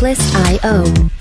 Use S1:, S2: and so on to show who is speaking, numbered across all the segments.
S1: Artlist.io.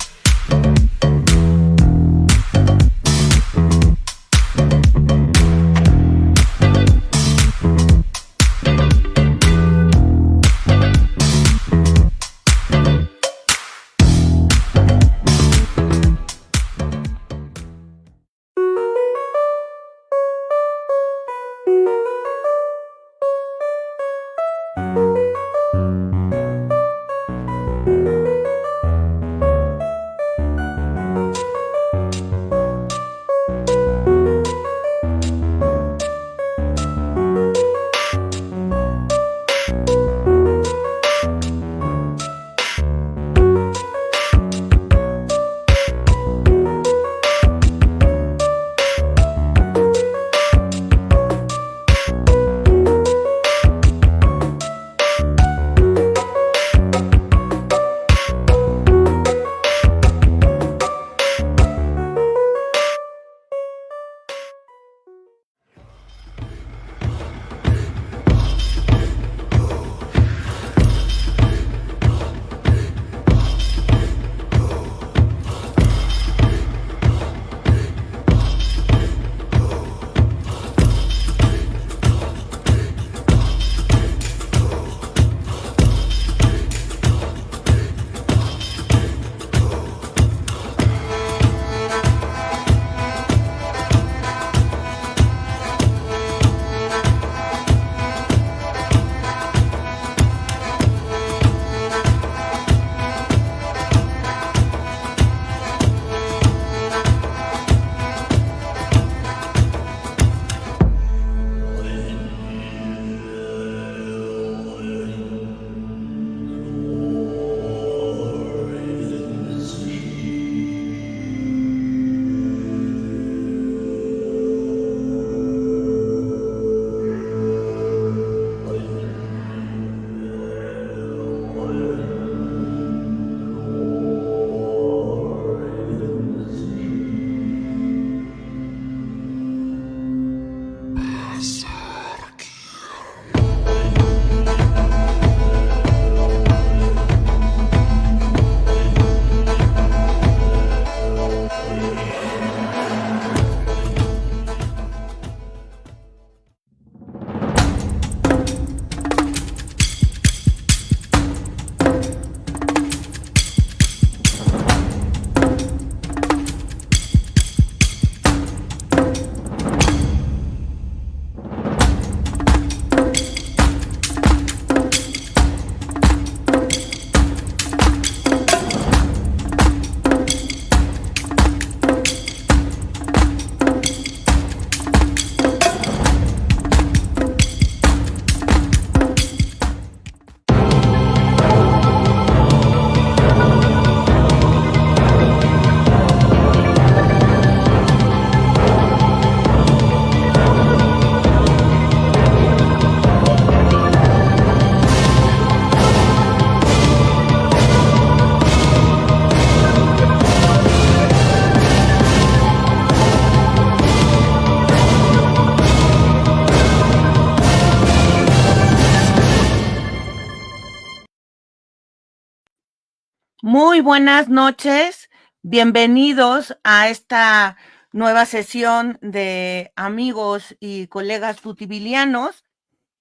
S2: Muy buenas noches, bienvenidos a esta nueva sesión de amigos y colegas tutibilianos,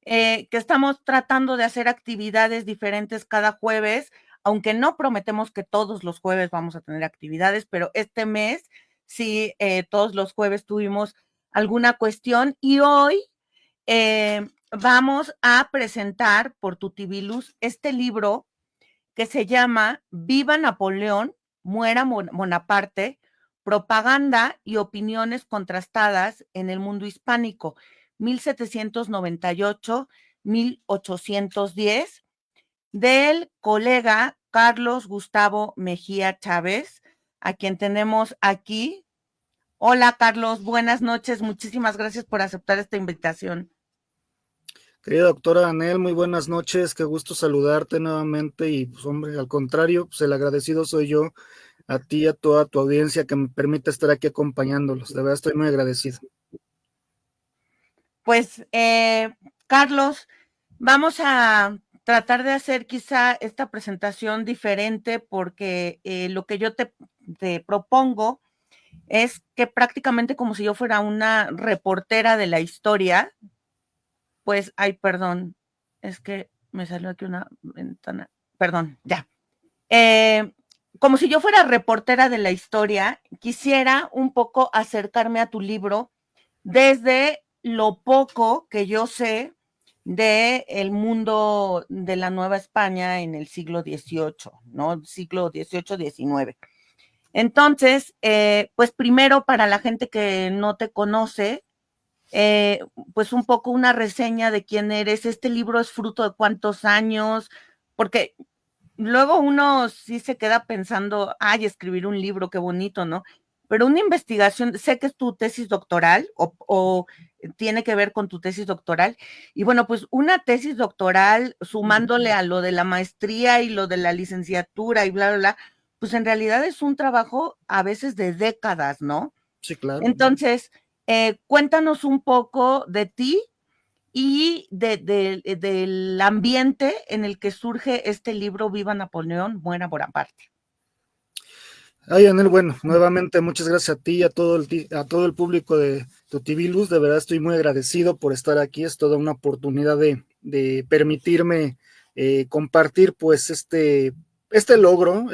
S2: que estamos tratando de hacer actividades diferentes cada jueves, aunque no prometemos que todos los jueves vamos a tener actividades, pero este mes sí, todos los jueves tuvimos alguna cuestión y hoy vamos a presentar por Tutibilus este libro que se llama Viva Napoleón, muera Bonaparte, propaganda y opiniones contrastadas en el mundo hispánico, 1798-1810, del colega Carlos Gustavo Mejía Chávez, a quien tenemos aquí. Hola, Carlos, buenas noches, muchísimas gracias por aceptar esta invitación.
S3: Querida doctora Anel, muy buenas noches, qué gusto saludarte nuevamente y pues hombre, al contrario, pues el agradecido soy yo a ti y a toda tu audiencia que me permite estar aquí acompañándolos, de verdad estoy muy agradecido.
S2: Pues, Carlos, vamos a tratar de hacer quizá esta presentación diferente porque lo que yo te propongo es que prácticamente como si yo fuera una reportera de la historia, pues, ay, perdón, es que me salió aquí una ventana, perdón, ya. Eh, Como si yo fuera reportera de la historia, quisiera un poco acercarme a tu libro desde lo poco que yo sé de el mundo de la Nueva España en el siglo XVIII, ¿no? Siglo XVIII, XIX. Entonces, pues primero para la gente que no te conoce, eh, pues un poco una reseña de quién eres. Este libro es fruto de cuántos años, porque luego uno sí se queda pensando, ay, escribir un libro, qué bonito, ¿no? Pero una investigación, sé que es tu tesis doctoral o tiene que ver con tu tesis doctoral. Y bueno, pues una tesis doctoral sumándole a lo de la maestría y lo de la licenciatura y bla, bla, bla, pues en realidad es un trabajo a veces de décadas, ¿no?
S3: Sí, claro.
S2: Entonces, cuéntanos un poco de ti y del ambiente en el que surge este libro Viva Napoleón, muera Bonaparte.
S3: Ay, Anel, bueno, nuevamente muchas gracias a ti y a todo el público de Tutibilus. De verdad estoy muy agradecido por estar aquí. Es toda una oportunidad de permitirme compartir pues este logro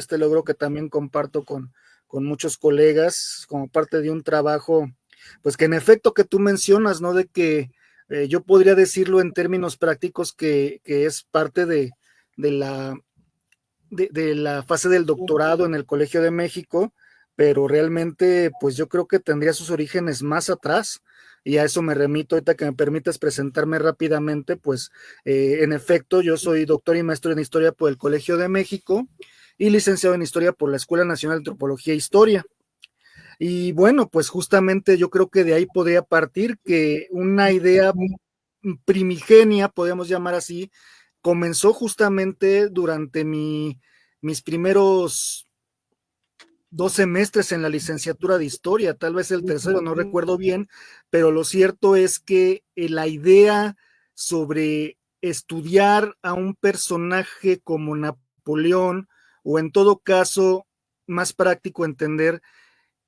S3: que también comparto con muchos colegas como parte de un trabajo, pues que en efecto que tú mencionas, ¿no? De que yo podría decirlo en términos prácticos que es parte de la de la fase del doctorado en el Colegio de México, pero realmente pues yo creo que tendría sus orígenes más atrás y a eso me remito ahorita que me permites presentarme rápidamente, pues en efecto yo soy doctor y maestro en historia por el Colegio de México y licenciado en historia por la Escuela Nacional de Antropología e Historia. Y bueno, pues justamente yo creo que de ahí podría partir que una idea primigenia, podemos llamar así, comenzó justamente durante mis primeros 2 semestres en la licenciatura de historia, tal vez el tercero, no recuerdo bien, pero lo cierto es que la idea sobre estudiar a un personaje como Napoleón, o en todo caso, más práctico entender,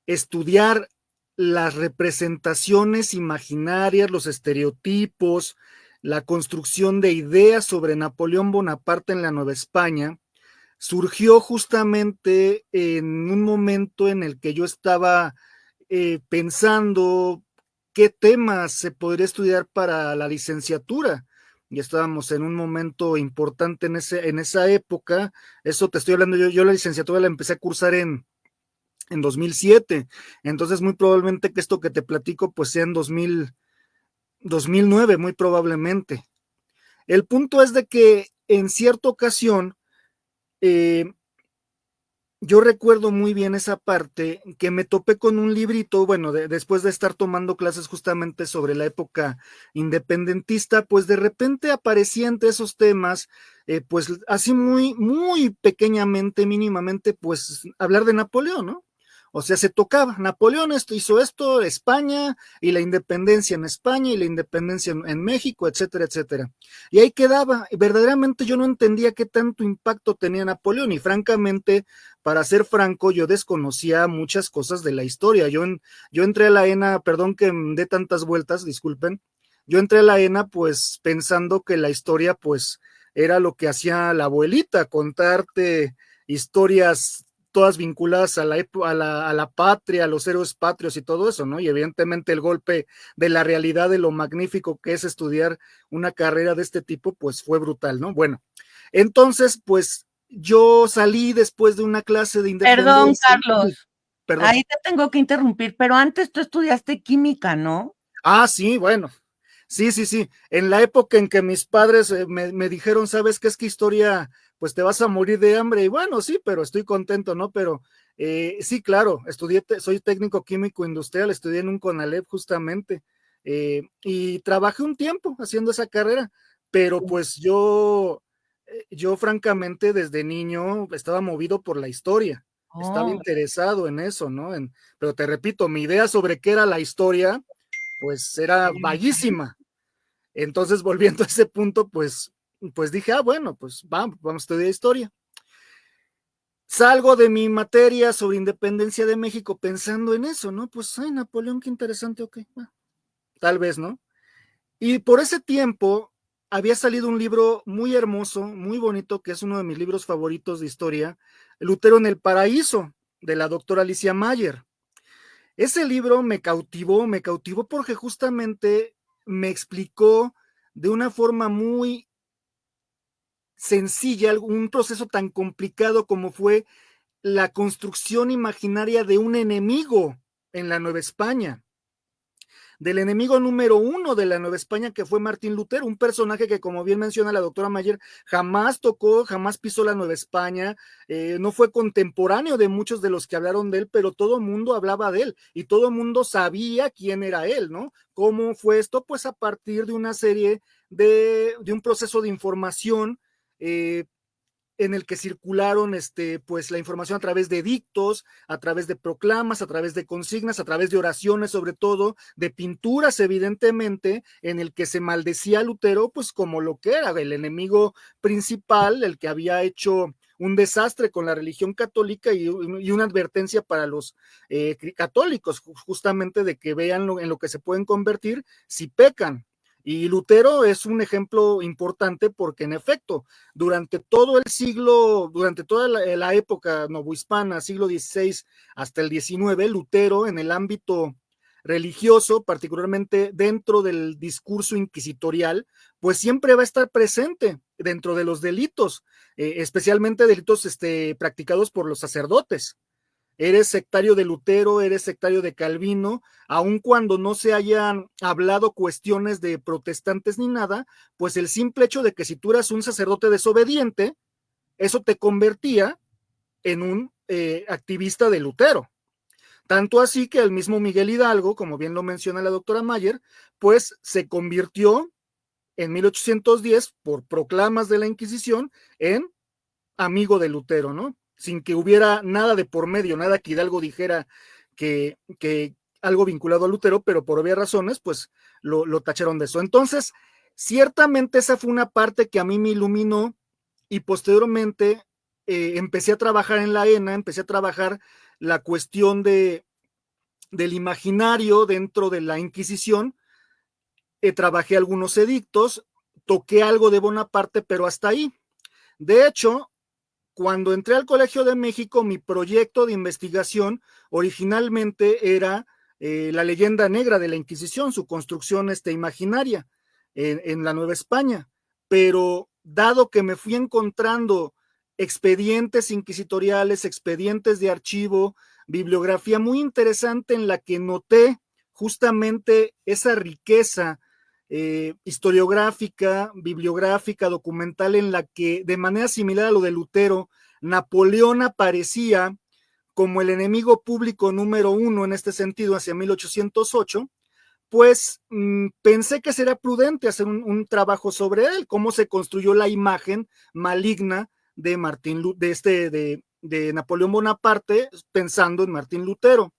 S3: estudiar las representaciones imaginarias, los estereotipos, la construcción de ideas sobre Napoleón Bonaparte en la Nueva España, surgió justamente en un momento en el que yo estaba pensando qué temas se podría estudiar para la licenciatura. Y estábamos en un momento importante en esa época. Eso te estoy hablando, yo la licenciatura la empecé a cursar en 2007. Entonces, muy probablemente que esto que te platico, pues sea en 2009, muy probablemente. El punto es de que en cierta ocasión, eh, yo recuerdo muy bien esa parte que me topé con un librito, bueno, después de estar tomando clases justamente sobre la época independentista, pues de repente aparecía entre esos temas, pues así muy, muy pequeñamente, mínimamente, pues hablar de Napoleón, ¿no? O sea, se tocaba, Napoleón hizo esto, España y la independencia en España y la independencia en México, etcétera, etcétera. Y ahí quedaba, verdaderamente yo no entendía qué tanto impacto tenía Napoleón y francamente, para ser franco, yo desconocía muchas cosas de la historia. Yo entré a la ENA, perdón que dé tantas vueltas, disculpen, yo entré a la ENA pues pensando que la historia pues era lo que hacía la abuelita, contarte historias todas vinculadas a la patria, a los héroes patrios y todo eso, ¿no? Y evidentemente el golpe de la realidad de lo magnífico que es estudiar una carrera de este tipo, pues fue brutal, ¿no? Bueno, entonces, pues yo salí después de una clase de
S2: Perdón,
S3: independencia.
S2: Carlos,
S3: Perdón.
S2: ahí te tengo que interrumpir, pero antes tú estudiaste química, ¿no?
S3: Ah, sí, bueno. Sí, sí, sí. En la época en que mis padres me dijeron, ¿sabes qué es que historia? Pues te vas a morir de hambre. Y bueno, sí, pero estoy contento, ¿no? Pero sí, claro, soy técnico químico industrial, estudié en un CONALEP justamente. Y trabajé un tiempo haciendo esa carrera, pero pues yo francamente desde niño estaba movido por la historia, estaba
S2: Oh,
S3: interesado en eso, ¿no? Pero te repito, mi idea sobre qué era la historia pues era vaguísima. Entonces, volviendo a ese punto, pues pues dije, bueno, pues vamos a estudiar historia. Salgo de mi materia sobre independencia de México pensando en eso, ¿no? Pues, ay, Napoleón, qué interesante, ok, bueno, tal vez, ¿no? Y por ese tiempo había salido un libro muy hermoso, muy bonito, que es uno de mis libros favoritos de historia, Lutero en el Paraíso, de la doctora Alicia Mayer. Ese libro me cautivó porque justamente me explicó de una forma muy sencilla un proceso tan complicado como fue la construcción imaginaria de un enemigo en la Nueva España, del enemigo número uno de la Nueva España, que fue Martín Lutero, un personaje que, como bien menciona la doctora Mayer, jamás tocó, jamás pisó la Nueva España, no fue contemporáneo de muchos de los que hablaron de él, pero todo el mundo hablaba de él y todo el mundo sabía quién era él, ¿no? ¿Cómo fue esto? Pues a partir de una serie de un proceso de información en el que circularon pues la información a través de edictos, a través de proclamas, a través de consignas, a través de oraciones, sobre todo, de pinturas, evidentemente, en el que se maldecía a Lutero, pues como lo que era el enemigo principal, el que había hecho un desastre con la religión católica y una advertencia para los católicos, justamente de que vean en lo que se pueden convertir si pecan. Y Lutero es un ejemplo importante porque, en efecto, durante todo el siglo, durante toda la época novohispana, siglo XVI hasta el XIX, Lutero en el ámbito religioso, particularmente dentro del discurso inquisitorial, pues siempre va a estar presente dentro de los delitos, especialmente delitos practicados por los sacerdotes. Eres sectario de Lutero, eres sectario de Calvino, aun cuando no se hayan hablado cuestiones de protestantes ni nada, pues el simple hecho de que si tú eras un sacerdote desobediente, eso te convertía en un activista de Lutero. Tanto así que el mismo Miguel Hidalgo, como bien lo menciona la doctora Mayer, pues se convirtió en 1810 por proclamas de la Inquisición en amigo de Lutero, ¿no? Sin que hubiera nada de por medio, nada que Hidalgo dijera que algo vinculado a Lutero, pero por obvias razones, pues lo tacharon de eso. Entonces, ciertamente esa fue una parte que a mí me iluminó y posteriormente empecé a trabajar en la ENA, empecé a trabajar la cuestión del imaginario dentro de la Inquisición, trabajé algunos edictos, toqué algo de Bonaparte, pero hasta ahí. De hecho, cuando entré al Colegio de México, mi proyecto de investigación originalmente era la leyenda negra de la Inquisición, su construcción imaginaria en la Nueva España. Pero dado que me fui encontrando expedientes inquisitoriales, expedientes de archivo, bibliografía muy interesante en la que noté justamente esa riqueza historiográfica, bibliográfica, documental, en la que, de manera similar a lo de Lutero, Napoleón aparecía como el enemigo público número uno en este sentido hacia 1808, pues pensé que sería prudente hacer un trabajo sobre él, cómo se construyó la imagen maligna de de Napoleón Bonaparte, pensando en Martín Lutero.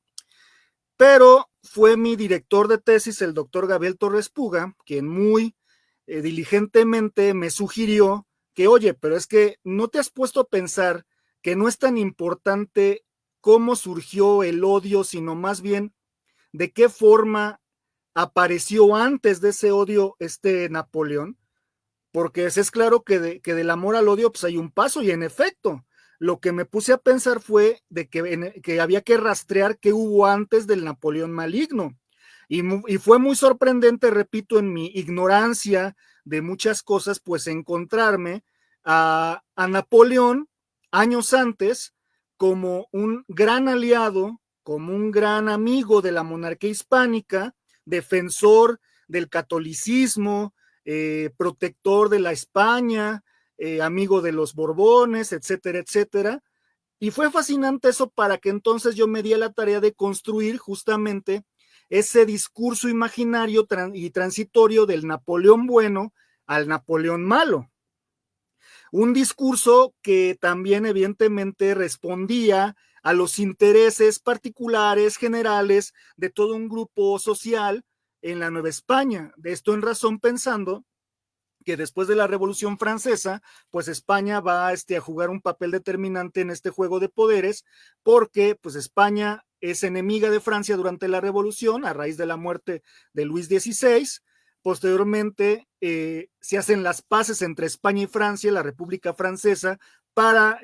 S3: Pero fue mi director de tesis, el doctor Gabriel Torres Puga, quien muy diligentemente me sugirió que, oye, pero es que no te has puesto a pensar que no es tan importante cómo surgió el odio, sino más bien de qué forma apareció antes de ese odio Napoleón, porque es claro que del amor al odio pues hay un paso, y en efecto, lo que me puse a pensar fue de que había que rastrear qué hubo antes del Napoleón maligno. Y fue muy sorprendente, repito, en mi ignorancia de muchas cosas, pues encontrarme a Napoleón años antes como un gran aliado, como un gran amigo de la monarquía hispánica, defensor del catolicismo, protector de la España, amigo de los Borbones, etcétera, etcétera. Y fue fascinante eso, para que entonces yo me di a la tarea de construir justamente ese discurso imaginario y transitorio del Napoleón bueno al Napoleón malo. Un discurso que también evidentemente respondía a los intereses particulares, generales, de todo un grupo social en la Nueva España. De esto en razón, pensando que después de la Revolución Francesa, pues España va a jugar un papel determinante en este juego de poderes, porque pues España es enemiga de Francia durante la Revolución a raíz de la muerte de Luis XVI. Posteriormente se hacen las paces entre España y Francia, la República Francesa, para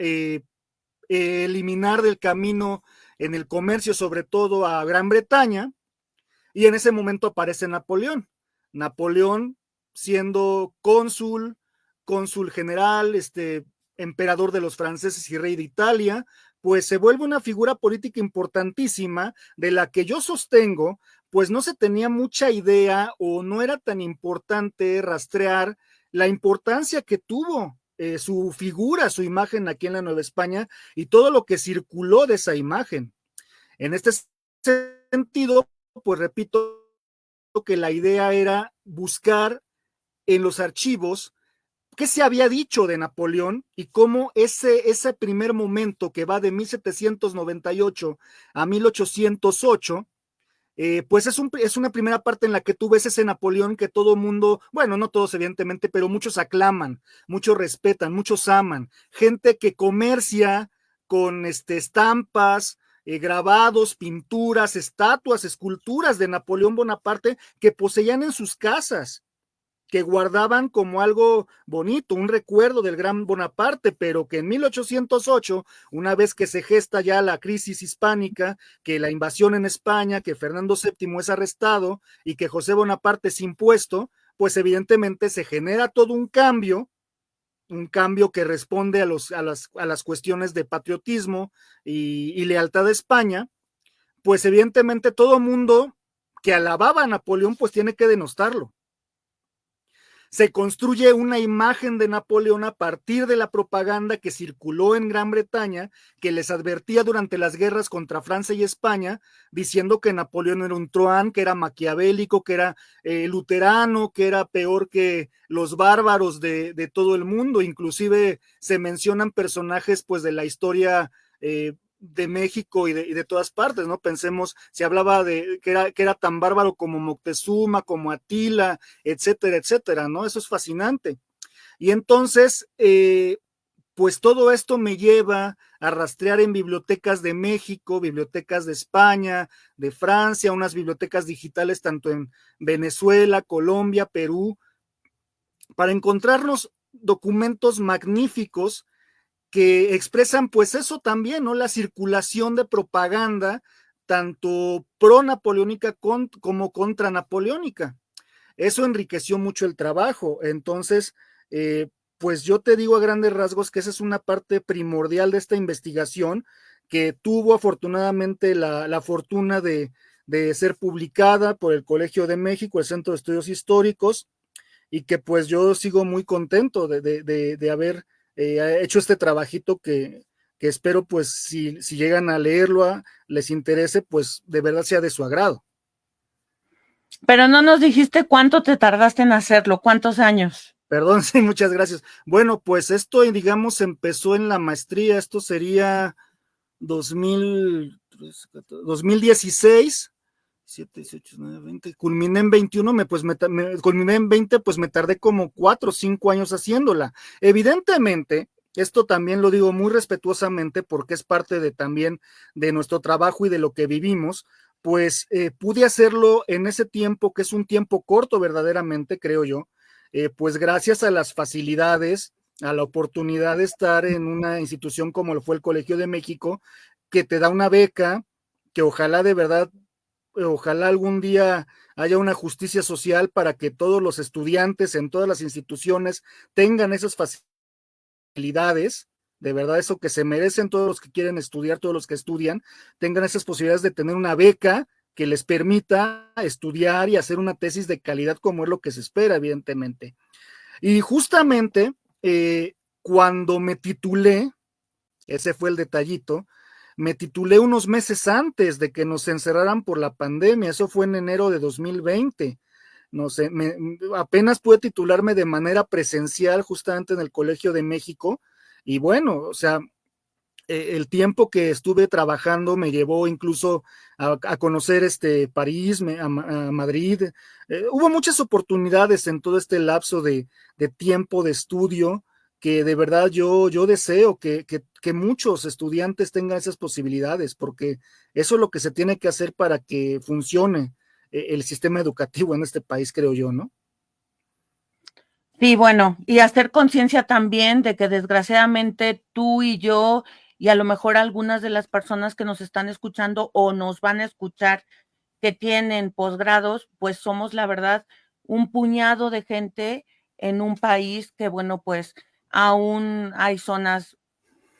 S3: eliminar del camino en el comercio, sobre todo a Gran Bretaña, y en ese momento aparece Napoleón. Napoleón siendo cónsul general, emperador de los franceses y rey de Italia, pues se vuelve una figura política importantísima de la que yo sostengo, pues no se tenía mucha idea o no era tan importante rastrear la importancia que tuvo su figura, su imagen aquí en la Nueva España y todo lo que circuló de esa imagen. En este sentido, pues repito que la idea era buscar en los archivos qué se había dicho de Napoleón y cómo ese primer momento que va de 1798 a 1808, pues es una primera parte en la que tú ves ese Napoleón que todo mundo, bueno, no todos evidentemente, pero muchos aclaman, muchos respetan, muchos aman, gente que comercia con estampas, grabados, pinturas, estatuas, esculturas de Napoleón Bonaparte que poseían en sus casas, que guardaban como algo bonito, un recuerdo del gran Bonaparte, pero que en 1808, una vez que se gesta ya la crisis hispánica, que la invasión en España, que Fernando VII es arrestado y que José Bonaparte es impuesto, pues evidentemente se genera todo un cambio que responde a las cuestiones de patriotismo y lealtad a España, pues evidentemente todo mundo que alababa a Napoleón pues tiene que denostarlo. Se construye una imagen de Napoleón a partir de la propaganda que circuló en Gran Bretaña, que les advertía durante las guerras contra Francia y España, diciendo que Napoleón era un truán, que era maquiavélico, que era luterano, que era peor que los bárbaros de todo el mundo. Inclusive se mencionan personajes pues de la historia de México y de todas partes, ¿no? Pensemos, se hablaba de que era tan bárbaro como Moctezuma, como Atila, etcétera, etcétera, ¿no? Eso es fascinante. Y entonces, pues todo esto me lleva a rastrear en bibliotecas de México, bibliotecas de España, de Francia, unas bibliotecas digitales tanto en Venezuela, Colombia, Perú, para encontrarnos documentos magníficos que expresan pues eso también, ¿no? La circulación de propaganda, tanto pro-napoleónica como contra napoleónica. Eso enriqueció mucho el trabajo. Entonces, pues yo te digo a grandes rasgos que esa es una parte primordial de esta investigación que tuvo afortunadamente la fortuna de ser publicada por el Colegio de México, el Centro de Estudios Históricos, y que pues yo sigo muy contento de haber hecho este trabajito que espero pues si llegan a leerlo, les interese, pues de verdad sea de su agrado.
S2: Pero no nos dijiste cuánto te tardaste en hacerlo, cuántos años.
S3: Perdón, sí, muchas gracias. Bueno, pues esto, digamos, empezó en la maestría, esto sería 2016, 7, 18, 9, 20, culminé en 21, culminé en 20, pues me tardé como 4 o 5 años haciéndola. Evidentemente, esto también lo digo muy respetuosamente porque es parte también de nuestro trabajo y de lo que vivimos, pues pude hacerlo en ese tiempo, que es un tiempo corto verdaderamente, creo yo, pues gracias a las facilidades, a la oportunidad de estar en una institución como lo fue el Colegio de México, que te da una beca, que ojalá de verdad, ojalá algún día haya una justicia social para que todos los estudiantes en todas las instituciones tengan esas facilidades, de verdad eso que se merecen todos los que quieren estudiar, todos los que estudian, tengan esas posibilidades de tener una beca que les permita estudiar y hacer una tesis de calidad como es lo que se espera, evidentemente. Y justamente cuando me titulé, ese fue el detallito, me titulé unos meses antes de que nos encerraran por la pandemia, eso fue en enero de 2020. No sé, apenas pude titularme de manera presencial justamente en el Colegio de México y bueno, o sea, el tiempo que estuve trabajando me llevó incluso a conocer París, a Madrid. Hubo muchas oportunidades en todo este lapso de tiempo de estudio que de verdad yo deseo que muchos estudiantes tengan esas posibilidades, porque eso es lo que se tiene que hacer para que funcione el sistema educativo en este país, creo yo, ¿no?
S2: Sí, bueno, y hacer conciencia también de que desgraciadamente tú y yo, y a lo mejor algunas de las personas que nos están escuchando o nos van a escuchar que tienen posgrados, pues somos la verdad un puñado de gente en un país que, bueno, pues aún hay zonas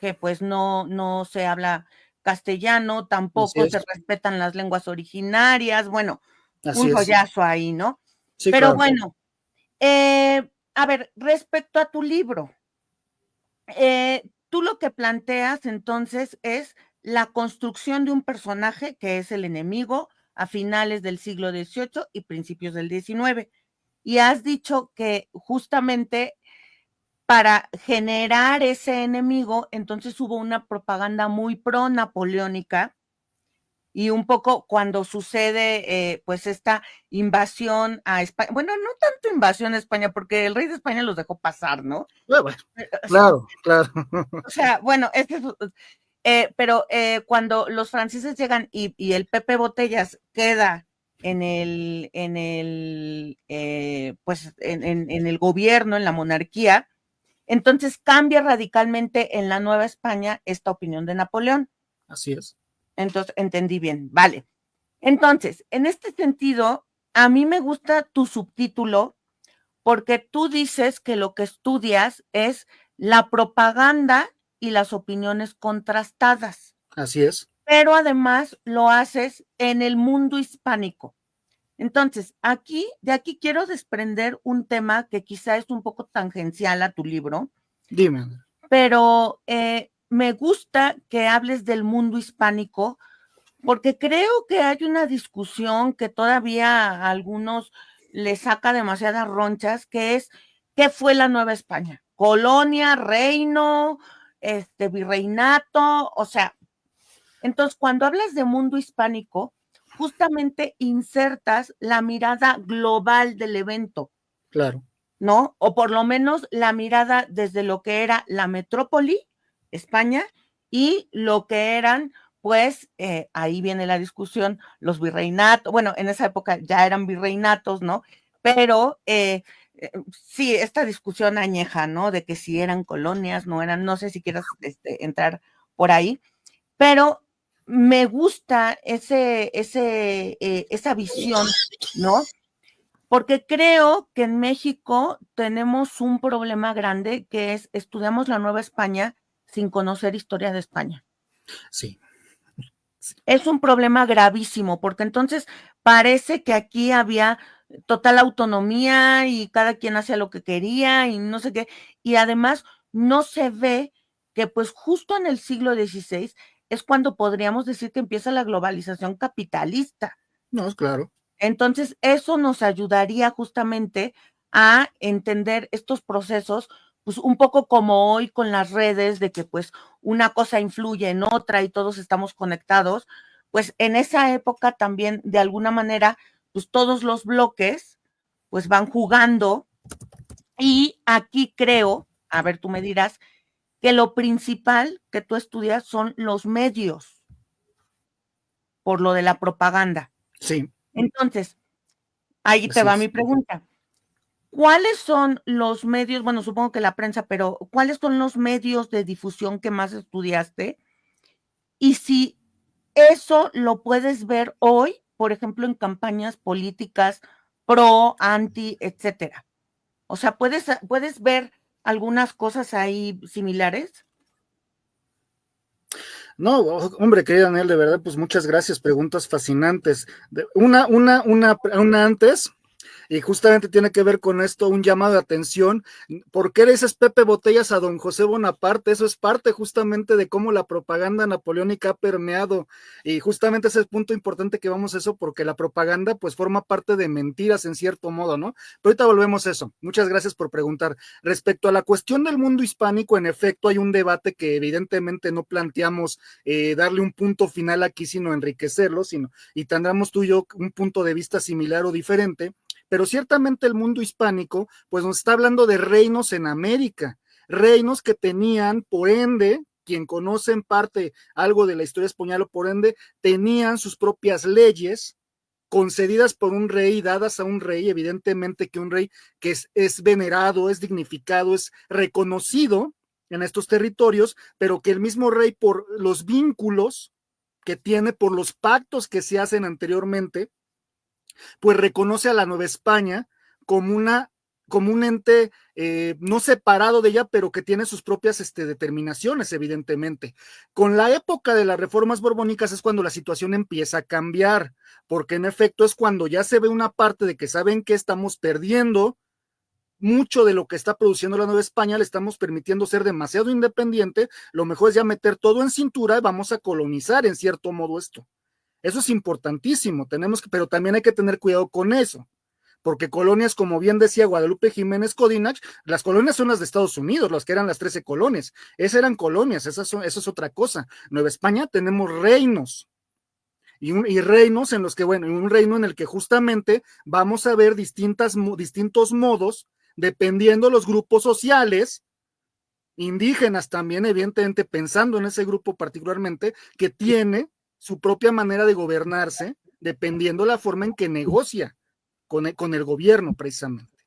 S2: que pues no se habla castellano,
S3: Así
S2: tampoco se
S3: es,
S2: respetan las lenguas originarias, bueno,
S3: así
S2: un
S3: es.
S2: rollazo ahí, ¿no?
S3: Sí,
S2: Pero
S3: claro.
S2: bueno, a ver, respecto a tu libro, tú lo que planteas entonces es la construcción de un personaje que es el enemigo a finales del siglo XVIII y principios del XIX. Y has dicho que justamente para generar ese enemigo, entonces hubo una propaganda muy pro-napoleónica y un poco cuando sucede pues esta invasión a España, bueno, no tanto invasión a España, porque el rey de España los dejó pasar, ¿no?
S3: Bueno, claro, claro.
S2: O sea, bueno, pero cuando los franceses llegan y el Pepe Botellas queda pues en el gobierno, en la monarquía, entonces cambia radicalmente en la Nueva España esta opinión de Napoleón.
S3: Así es.
S2: Entonces, entendí bien, vale. Entonces, en este sentido, a mí me gusta tu subtítulo porque tú dices que lo que estudias es la propaganda y las opiniones contrastadas,
S3: Así es.
S2: pero además lo haces en el mundo hispánico. Entonces, de aquí quiero desprender un tema que quizá es un poco tangencial a tu libro,
S3: Dime.
S2: pero me gusta que hables del mundo hispánico porque creo que hay una discusión que todavía a algunos les saca demasiadas ronchas, que es ¿qué fue la Nueva España? Colonia, reino, virreinato, o sea, entonces cuando hablas de mundo hispánico, justamente insertas la mirada global del evento,
S3: Claro.
S2: ¿no? O por lo menos la mirada desde lo que era la metrópoli, España, y lo que eran, pues, ahí viene la discusión, los virreinatos, bueno, en esa época ya eran virreinatos, ¿no? Pero sí, esta discusión añeja, ¿no? De que si eran colonias, no eran, no sé si quieras entrar por ahí, pero me gusta esa visión, ¿no? Porque creo que en México tenemos un problema grande que es estudiamos la Nueva España sin conocer historia de España.
S3: Sí.
S2: Es un problema gravísimo, porque entonces parece que aquí había total autonomía y cada quien hacía lo que quería y no sé qué. Y además no se ve que pues justo en el siglo XVI es cuando podríamos decir que empieza la globalización capitalista.
S3: No, claro.
S2: Entonces, eso nos ayudaría justamente a entender estos procesos, pues un poco como hoy con las redes, de que pues una cosa influye en otra y todos estamos conectados, pues en esa época también de alguna manera, pues todos los bloques pues van jugando y aquí creo, a ver, tú me dirás, que lo principal que tú estudias son los medios, por lo de la propaganda.
S3: Sí,
S2: Entonces, ahí te
S3: así
S2: va
S3: es.
S2: mi pregunta. ¿Cuáles son los medios? Bueno, supongo que la prensa, pero ¿cuáles son los medios de difusión que más estudiaste? Y si eso lo puedes ver hoy, por ejemplo, en campañas políticas pro, anti, etcétera. O sea, ¿puedes ver algunas cosas ahí similares?
S3: No, hombre, querido Daniel, de verdad, pues muchas gracias, preguntas fascinantes. Una antes. Y justamente tiene que ver con esto, un llamado de atención. ¿Por qué le dices Pepe Botellas a don José Bonaparte? Eso es parte justamente de cómo la propaganda napoleónica ha permeado. Y justamente ese es el punto importante que vamos a eso, porque la propaganda pues forma parte de mentiras en cierto modo, ¿no? Pero ahorita volvemos a eso. Muchas gracias por preguntar. Respecto a la cuestión del mundo hispánico, en efecto, hay un debate que evidentemente no planteamos darle un punto final aquí, sino enriquecerlo, y tendremos tú y yo un punto de vista similar o diferente, pero ciertamente el mundo hispánico, pues nos está hablando de reinos en América, reinos que tenían, por ende, quien conoce en parte algo de la historia española, por ende, tenían sus propias leyes concedidas por un rey, dadas a un rey, evidentemente que un rey que es venerado, es dignificado, es reconocido en estos territorios, pero que el mismo rey por los vínculos que tiene, por los pactos que se hacen anteriormente, pues reconoce a la Nueva España como como un ente no separado de ella, pero que tiene sus propias determinaciones, evidentemente. Con la época de las reformas borbónicas es cuando la situación empieza a cambiar, porque en efecto es cuando ya se ve una parte de que saben que estamos perdiendo mucho de lo que está produciendo la Nueva España, le estamos permitiendo ser demasiado independiente, lo mejor es ya meter todo en cintura y vamos a colonizar en cierto modo esto. Eso es importantísimo, pero también hay que tener cuidado con eso, porque colonias, como bien decía Guadalupe Jiménez Codinach, las colonias son las de Estados Unidos, las que eran las 13 colonias, esas eran colonias, esa es otra cosa. Nueva España tenemos reinos, y reinos en los que, bueno, un reino en el que justamente vamos a ver distintos modos, dependiendo los grupos sociales, indígenas también, evidentemente, pensando en ese grupo particularmente, que tiene su propia manera de gobernarse, dependiendo la forma en que negocia con el gobierno, precisamente.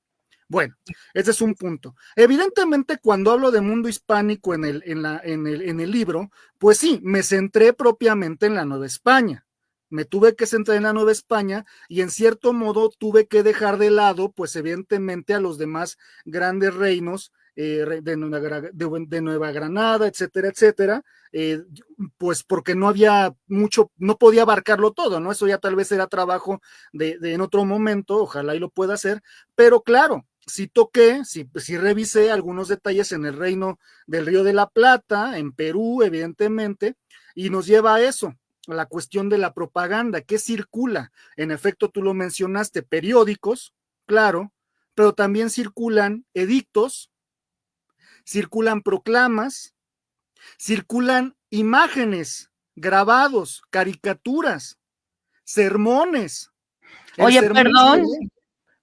S3: Bueno, ese es un punto. Evidentemente, cuando hablo de mundo hispánico en el libro, pues sí, me centré propiamente en la Nueva España. Me tuve que centrar en la Nueva España y en cierto modo tuve que dejar de lado, pues evidentemente, a los demás grandes reinos de Nueva Granada, etcétera, etcétera, pues porque no había mucho, no podía abarcarlo todo, ¿no? Eso ya tal vez era trabajo de en otro momento, ojalá y lo pueda hacer, pero claro, sí toqué, sí revisé algunos detalles en el reino del Río de la Plata, en Perú, evidentemente, y nos lleva a eso, a la cuestión de la propaganda, que circula. En efecto, tú lo mencionaste, periódicos, claro, pero también circulan edictos, circulan proclamas, circulan imágenes, grabados, caricaturas, sermones. El
S2: Oye,
S3: sermón se lee.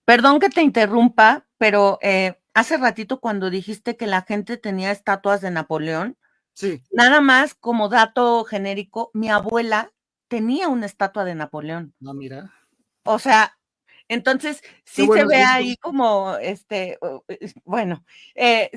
S2: perdón que te interrumpa, pero hace ratito cuando dijiste que la gente tenía estatuas de Napoleón,
S3: Sí,
S2: nada más como dato genérico, mi abuela tenía una estatua de Napoleón.
S3: no, mira,
S2: O sea, entonces
S3: qué
S2: sí se
S3: buenos
S2: ve ahí
S3: gustos,
S2: como, bueno,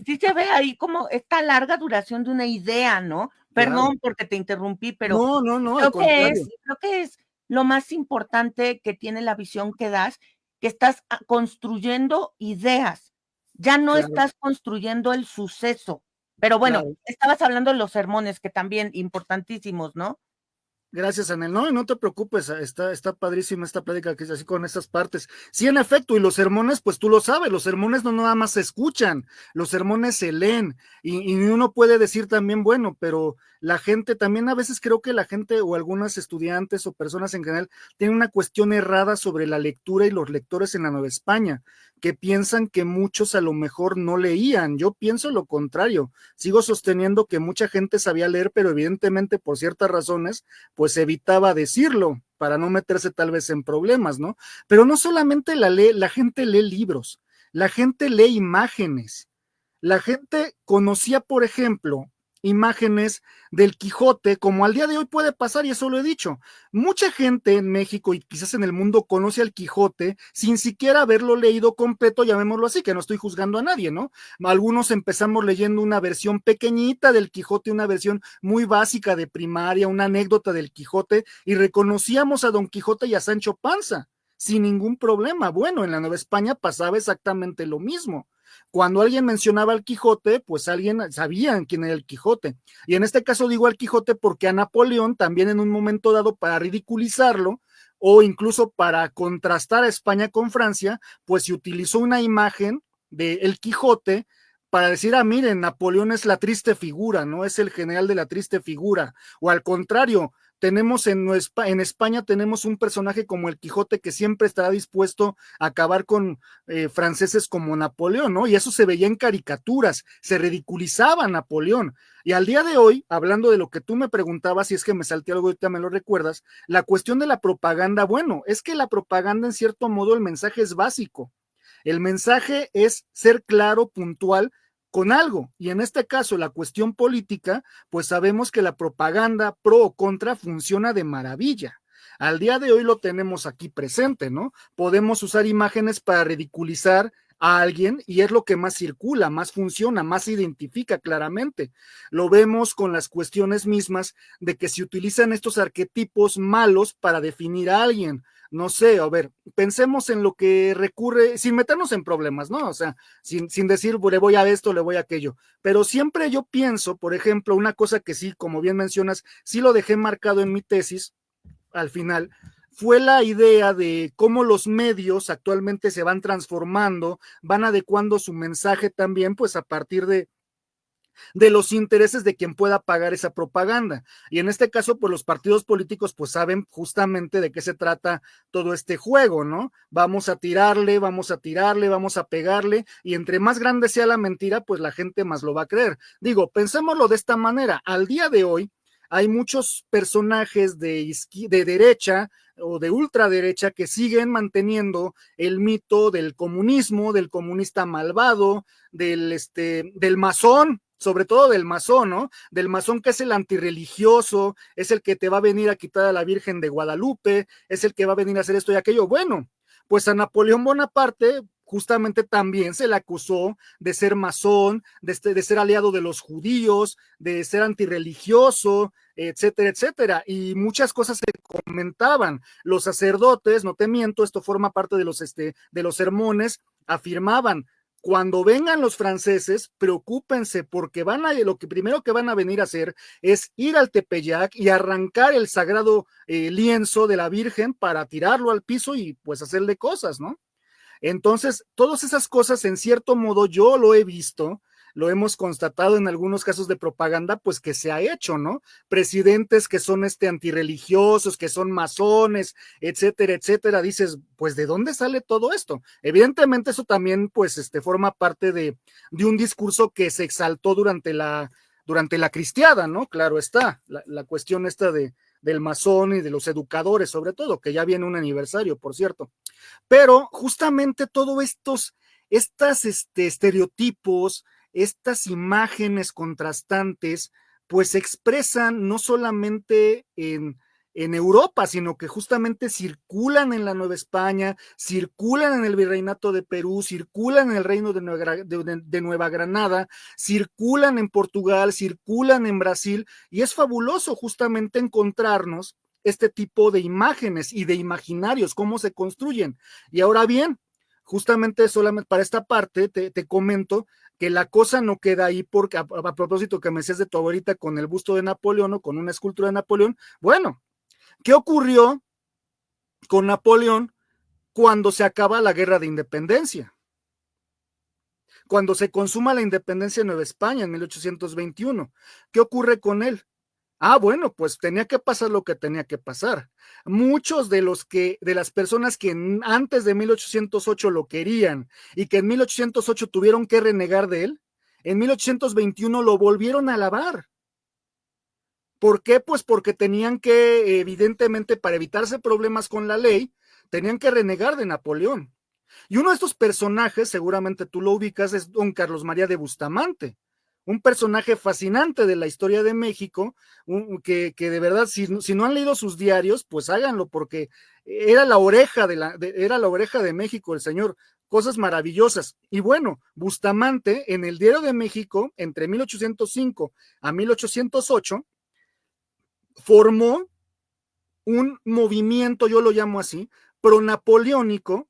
S2: sí se ve ahí como esta larga duración de una idea, ¿no?
S3: claro.
S2: Perdón porque te interrumpí, pero
S3: No, no, no, al contrario,
S2: creo que es lo más importante que tiene la visión que das, que estás construyendo ideas, ya no
S3: claro,
S2: estás construyendo el suceso. Pero bueno,
S3: claro.
S2: estabas hablando de los sermones, que también importantísimos, ¿no?
S3: Gracias, Anel. No, y no te preocupes, está padrísima esta plática que es así con estas partes. Sí, en efecto, y los sermones, pues tú lo sabes, los sermones no nada más se escuchan, los sermones se leen, y uno puede decir también, bueno, pero la gente, también a veces creo que la gente o algunos estudiantes o personas en general tienen una cuestión errada sobre la lectura y los lectores en la Nueva España, que piensan que muchos a lo mejor no leían. Yo pienso lo contrario, sigo sosteniendo que mucha gente sabía leer, pero evidentemente por ciertas razones pues evitaba decirlo para no meterse tal vez en problemas, ¿no? Pero no solamente la gente lee libros, la gente lee imágenes. La gente conocía, por ejemplo, imágenes del Quijote, como al día de hoy puede pasar, y eso lo he dicho. Mucha gente en México y quizás en el mundo conoce al Quijote sin siquiera haberlo leído completo, llamémoslo así, que no estoy juzgando a nadie, ¿no? Algunos empezamos leyendo una versión pequeñita del Quijote, una versión muy básica de primaria, una anécdota del Quijote, y reconocíamos a Don Quijote y a Sancho Panza sin ningún problema. Bueno, en la Nueva España pasaba exactamente lo mismo. Cuando alguien mencionaba al Quijote, pues alguien sabía quién era el Quijote. Y en este caso digo al Quijote porque a Napoleón también en un momento dado para ridiculizarlo, o incluso para contrastar a España con Francia, pues se utilizó una imagen de El Quijote para decir, ah, miren, Napoleón es la triste figura, ¿no? Es el general de la triste figura, o al contrario, tenemos en España tenemos un personaje como el Quijote que siempre estará dispuesto a acabar con franceses como Napoleón, ¿no? Y eso se veía en caricaturas, se ridiculizaba a Napoleón. Y al día de hoy, hablando de lo que tú me preguntabas, si es que me salté algo, ahorita me lo recuerdas, la cuestión de la propaganda, bueno, es que la propaganda en cierto modo el mensaje es básico. El mensaje es ser claro, puntual con algo. Y en este caso, la cuestión política, pues sabemos que la propaganda pro o contra funciona de maravilla. Al día de hoy lo tenemos aquí presente, ¿no? Podemos usar imágenes para ridiculizar a alguien y es lo que más circula, más funciona, más se identifica claramente. Lo vemos con las cuestiones mismas de que se utilizan estos arquetipos malos para definir a alguien. No sé, a ver, pensemos en lo que recurre, sin meternos en problemas, ¿no? O sea, sin decir, le voy a esto, le voy a aquello. Pero siempre yo pienso, por ejemplo, una cosa que sí, como bien mencionas, sí lo dejé marcado en mi tesis, al final, fue la idea de cómo los medios actualmente se van transformando, van adecuando su mensaje también, pues a partir de los intereses de quien pueda pagar esa propaganda. Y en este caso, pues los partidos políticos pues saben justamente de qué se trata todo este juego, ¿no? Vamos a tirarle, vamos a tirarle, vamos a pegarle, y entre más grande sea la mentira, pues la gente más lo va a creer. Digo, pensémoslo de esta manera, al día de hoy hay muchos personajes de derecha o de ultraderecha que siguen manteniendo el mito del comunismo, del comunista malvado, del masón, sobre todo del masón, ¿no? Del masón que es el antirreligioso, es el que te va a venir a quitar a la Virgen de Guadalupe, es el que va a venir a hacer esto y aquello. Bueno, pues a Napoleón Bonaparte justamente también se le acusó de ser masón, de ser aliado de los judíos, de ser antirreligioso, etcétera, etcétera. Y muchas cosas se comentaban. Los sacerdotes, no te miento, esto forma parte de los sermones, afirmaban, cuando vengan los franceses, preocúpense porque lo que primero que van a venir a hacer es ir al Tepeyac y arrancar el sagrado lienzo de la Virgen para tirarlo al piso y pues hacerle cosas, ¿no? Entonces, todas esas cosas, en cierto modo, yo lo he visto, lo hemos constatado en algunos casos de propaganda, pues que se ha hecho, ¿no? Presidentes que son antirreligiosos, que son masones, etcétera, etcétera. Dices, pues, ¿de dónde sale todo esto? Evidentemente, eso también, pues, forma parte de un discurso que se exaltó durante la cristiada, ¿no? Claro está, la cuestión del masón y de los educadores, sobre todo, que ya viene un aniversario, por cierto. Pero justamente todos estos estereotipos, estas imágenes contrastantes, pues se expresan no solamente en Europa, sino que justamente circulan en la Nueva España, circulan en el Virreinato de Perú, circulan en el Reino de Nueva Granada, circulan en Portugal, circulan en Brasil, y es fabuloso justamente encontrarnos este tipo de imágenes y de imaginarios, cómo se construyen. Y ahora bien, justamente solamente para esta parte te comento que la cosa no queda ahí porque a propósito que me decías de tu abuelita con el busto de Napoleón o con una escultura de Napoleón, bueno, ¿qué ocurrió con Napoleón cuando se acaba la guerra de independencia? Cuando se consuma la independencia de Nueva España en 1821, ¿qué ocurre con él? Ah, bueno, pues tenía que pasar lo que tenía que pasar. Muchos de las personas que antes de 1808 lo querían y que en 1808 tuvieron que renegar de él, en 1821 lo volvieron a alabar. ¿Por qué? Pues porque tenían que, evidentemente, para evitarse problemas con la ley, tenían que renegar de Napoleón. Y uno de estos personajes, seguramente tú lo ubicas, es don Carlos María de Bustamante, un personaje fascinante de la historia de México, que de verdad, si no han leído sus diarios, pues háganlo, porque era la oreja era la oreja de México, el señor, cosas maravillosas. Y bueno, Bustamante, en el Diario de México, entre 1805 a 1808, formó un movimiento, yo lo llamo así, pronapoleónico,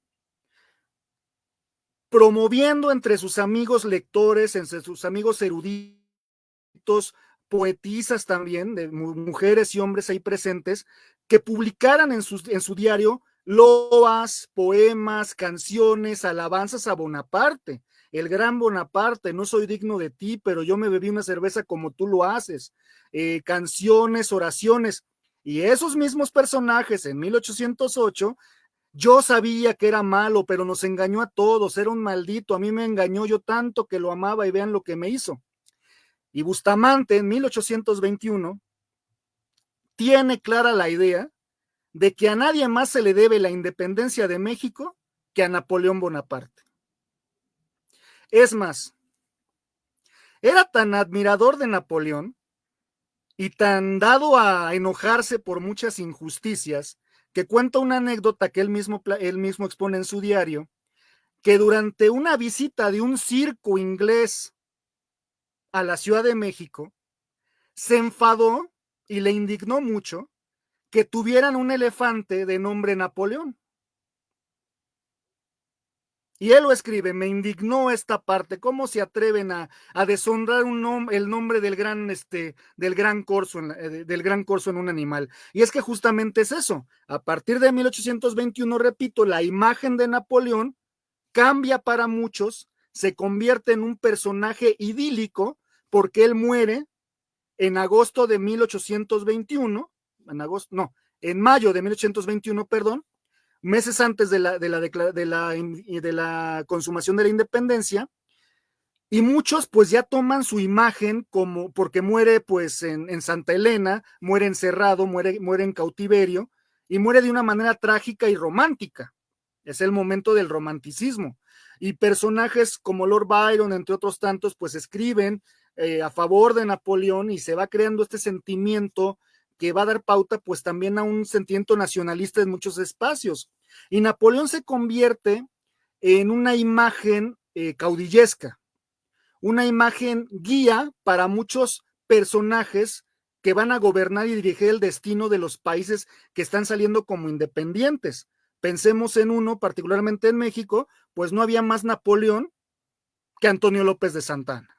S3: promoviendo entre sus amigos lectores, entre sus amigos eruditos, poetisas también, de mujeres y hombres ahí presentes, que publicaran en su diario loas, poemas, canciones, alabanzas a Bonaparte. El gran Bonaparte, no soy digno de ti, pero yo me bebí una cerveza como tú lo haces. Canciones, oraciones. Y esos mismos personajes en 1808, yo sabía que era malo, pero nos engañó a todos, era un maldito, a mí me engañó, yo tanto que lo amaba y vean lo que me hizo. Y Bustamante en 1821 tiene clara la idea de que a nadie más se le debe la independencia de México que a Napoleón Bonaparte. Es más, era tan admirador de Napoleón y tan dado a enojarse por muchas injusticias, que cuenta una anécdota que él mismo expone en su diario, que durante una visita de un circo inglés a la Ciudad de México, se enfadó y le indignó mucho que tuvieran un elefante de nombre Napoleón. Y él lo escribe: me indignó esta parte, cómo se atreven a deshonrar el nombre del gran corzo en un animal. Y es que justamente es eso. A partir de 1821, repito, la imagen de Napoleón cambia para muchos, se convierte en un personaje idílico, porque él muere en agosto de 1821, en mayo de 1821, perdón, meses antes de la consumación de la independencia, y muchos pues ya toman su imagen como, porque muere pues en Santa Elena, muere encerrado, muere en cautiverio, y muere de una manera trágica y romántica. Es el momento del romanticismo. Y personajes como Lord Byron, entre otros tantos, pues escriben a favor de Napoleón, y se va creando este sentimiento que va a dar pauta pues también a un sentimiento nacionalista en muchos espacios. Y Napoleón se convierte en una imagen caudillesca, una imagen guía para muchos personajes que van a gobernar y dirigir el destino de los países que están saliendo como independientes. Pensemos en uno, particularmente en México, pues no había más Napoleón que Antonio López de Santana.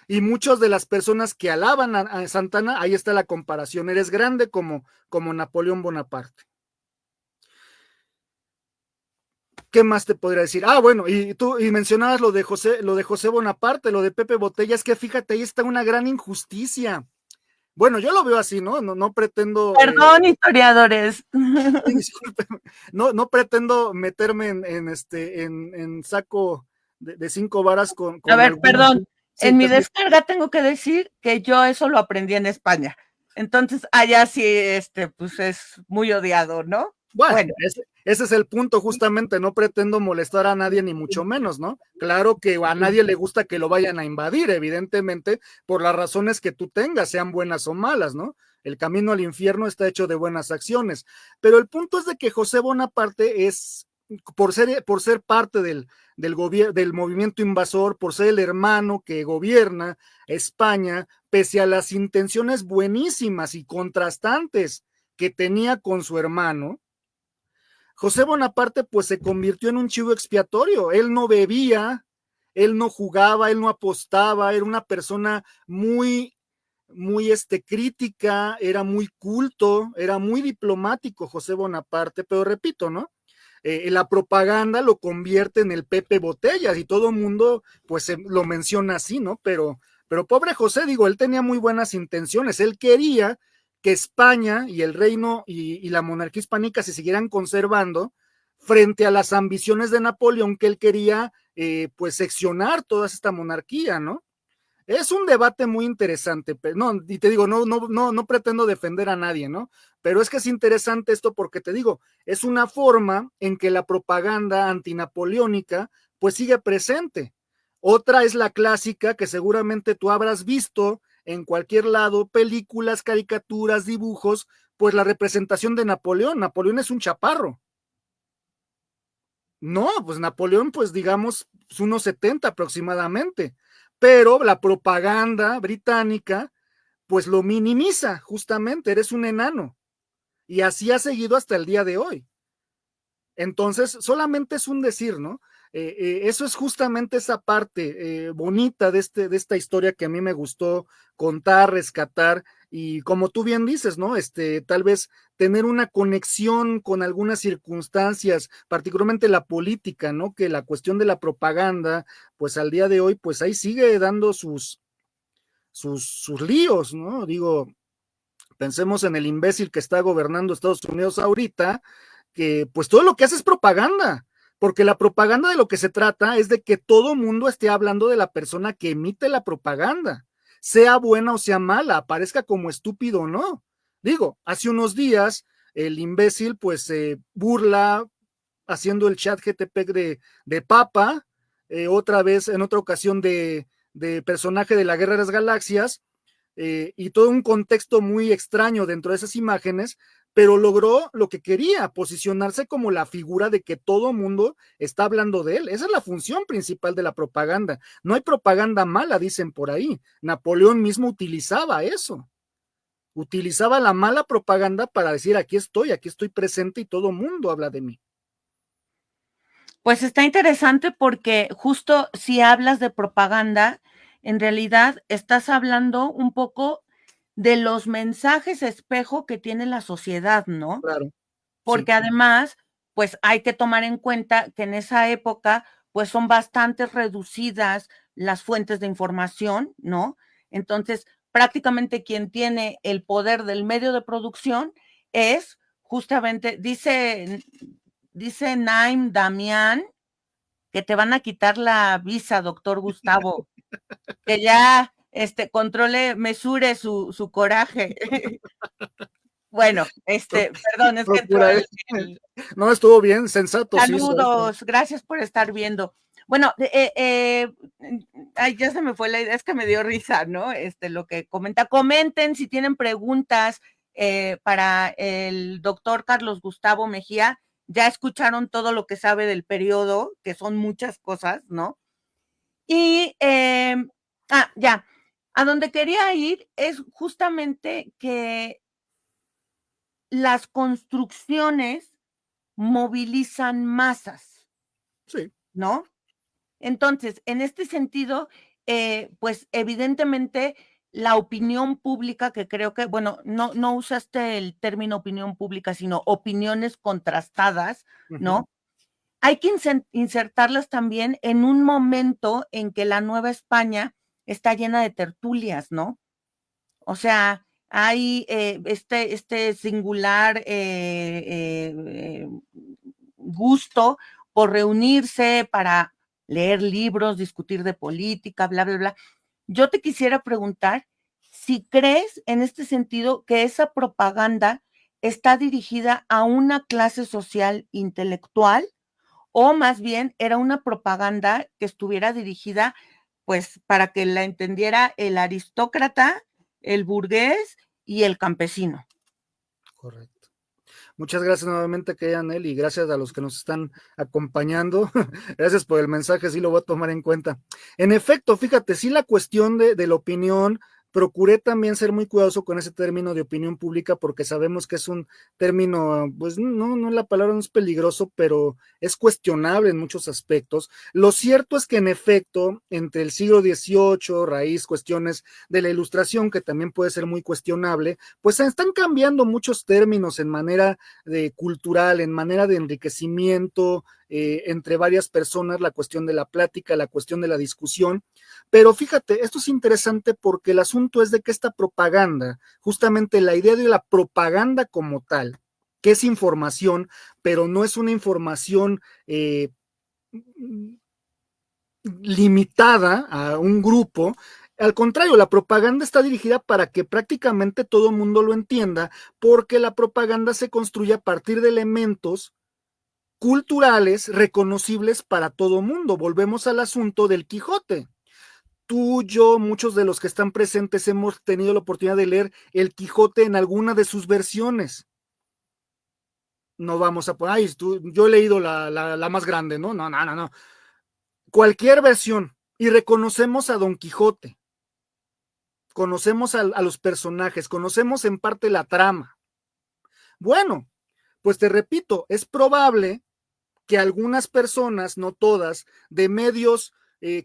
S3: Y muchas de las personas que alaban a Santana, ahí está la comparación, eres grande como Napoleón Bonaparte. ¿Qué más te podría decir? Bueno, y tú mencionabas lo de José Bonaparte, lo de Pepe Botella. Es que fíjate, ahí está una gran injusticia. Bueno, yo lo veo así, ¿no? No pretendo.
S2: Perdón, historiadores.
S3: Discúlpeme, no pretendo meterme en saco de 5 varas con
S2: A ver,
S3: algunos.
S2: perdón.
S3: Sí,
S2: En mi descarga tengo que decir que yo eso lo aprendí en España. Entonces, allá sí, pues es muy odiado, ¿no?
S3: Bueno,
S2: Bueno,
S3: ese es el punto, justamente. No pretendo molestar a nadie, ni mucho menos, ¿no? Claro que a nadie le gusta que lo vayan a invadir, evidentemente, por las razones que tú tengas, sean buenas o malas, ¿no? El camino al infierno está hecho de buenas acciones. Pero el punto es de que José Bonaparte es, por ser parte del movimiento invasor, por ser el hermano que gobierna España, pese a las intenciones buenísimas y contrastantes que tenía con su hermano, José Bonaparte pues se convirtió en un chivo expiatorio. Él no bebía, él no jugaba, él no apostaba, era una persona muy crítica, era muy culto, era muy diplomático José Bonaparte, pero repito, ¿no? La propaganda lo convierte en el Pepe Botellas, y todo el mundo pues lo menciona así, ¿no? Pero pobre José, digo, él tenía muy buenas intenciones, él quería que España y el reino y la monarquía hispánica se siguieran conservando frente a las ambiciones de Napoleón, que él quería pues seccionar toda esta monarquía, ¿no? Es un debate muy interesante, pero no, y te digo, no pretendo defender a nadie, ¿no? Pero es que es interesante esto porque te digo, es una forma en que la propaganda antinapoleónica pues sigue presente. Otra es la clásica, que seguramente tú habrás visto en cualquier lado, películas, caricaturas, dibujos, pues la representación de Napoleón. Napoleón es un chaparro. No, pues Napoleón, pues digamos, 1,70 aproximadamente, pero la propaganda británica, pues lo minimiza, justamente, eres un enano, y así ha seguido hasta el día de hoy. Entonces, solamente es un decir, ¿no? Eso es justamente esa parte bonita de esta historia que a mí me gustó contar, rescatar, y como tú bien dices, ¿no? Tal vez tener una conexión con algunas circunstancias, particularmente la política, ¿no? Que la cuestión de la propaganda, pues al día de hoy, pues ahí sigue dando sus líos, ¿no? Digo, pensemos en el imbécil que está gobernando Estados Unidos ahorita, que pues todo lo que hace es propaganda, porque la propaganda de lo que se trata es de que todo mundo esté hablando de la persona que emite la propaganda, sea buena o sea mala, parezca como estúpido o no. Digo, hace unos días el imbécil pues se burla haciendo el chat GTP de Papa, otra vez en otra ocasión de personaje de la Guerra de las Galaxias, y todo un contexto muy extraño dentro de esas imágenes, pero logró lo que quería, posicionarse como la figura de que todo mundo está hablando de él. Esa es la función principal de la propaganda. No hay propaganda mala, dicen por ahí. Napoleón mismo utilizaba eso. Utilizaba la mala propaganda para decir aquí estoy presente y todo mundo habla de mí.
S2: Pues está interesante porque justo si hablas de propaganda, en realidad estás hablando un poco de los mensajes espejo que tiene la sociedad, ¿no?
S3: Claro, sí.
S2: Porque además, pues hay que tomar en cuenta que en esa época, pues son bastante reducidas las fuentes de información, ¿no? Entonces, prácticamente quien tiene el poder del medio de producción es justamente, dice Naim Damián, que te van a quitar la visa, doctor Gustavo, que ya controle, mesure su coraje. Bueno, perdón, es que entró
S3: Procura. No, estuvo bien, sensato, sí.
S2: saludos, gracias por estar viendo. Bueno, ay, ya se me fue la idea, es que me dio risa, ¿no? Lo que comenta. Comenten si tienen preguntas para el doctor Carlos Gustavo Mejía. Ya escucharon todo lo que sabe del periodo, que son muchas cosas, ¿no? Y, ya, a donde quería ir es justamente que las construcciones movilizan masas,
S3: Sí.
S2: ¿no? Entonces, en este sentido, pues evidentemente la opinión pública, que creo que, bueno, no usaste el término opinión pública, sino opiniones contrastadas, ¿no? Hay que insertarlas también en un momento en que la Nueva España está llena de tertulias, ¿no? O sea, hay este singular gusto por reunirse para leer libros, discutir de política, bla, bla, bla. Yo te quisiera preguntar si crees en este sentido que esa propaganda está dirigida a una clase social intelectual o más bien era una propaganda que estuviera dirigida pues para que la entendiera el aristócrata, el burgués y el campesino.
S3: Correcto. Muchas gracias nuevamente, querida Anel, y gracias a los que nos están acompañando. Gracias por el mensaje, sí lo voy a tomar en cuenta. En efecto, fíjate, sí la cuestión de la opinión, procuré también ser muy cuidadoso con ese término de opinión pública porque sabemos que es un término, pues no la palabra no es peligroso, pero es cuestionable en muchos aspectos. Lo cierto es que en efecto, entre el siglo XVIII, raíz, cuestiones de la ilustración, que también puede ser muy cuestionable, pues están cambiando muchos términos en manera de cultural, en manera de enriquecimiento entre varias personas, la cuestión de la plática, la cuestión de la discusión. Pero fíjate, esto es interesante porque el asunto es de que esta propaganda, justamente la idea de la propaganda como tal, que es información, pero no es una información limitada a un grupo. Al contrario, la propaganda está dirigida para que prácticamente todo el mundo lo entienda, porque la propaganda se construye a partir de elementos culturales reconocibles para todo mundo. Volvemos al asunto del Quijote. Tú, yo, muchos de los que están presentes hemos tenido la oportunidad de leer el Quijote en alguna de sus versiones. No vamos a poner, yo he leído la más grande, ¿no? No. Cualquier versión. Y reconocemos a Don Quijote. Conocemos a los personajes, conocemos en parte la trama. Bueno, pues te repito, es probable que algunas personas, no todas, de medios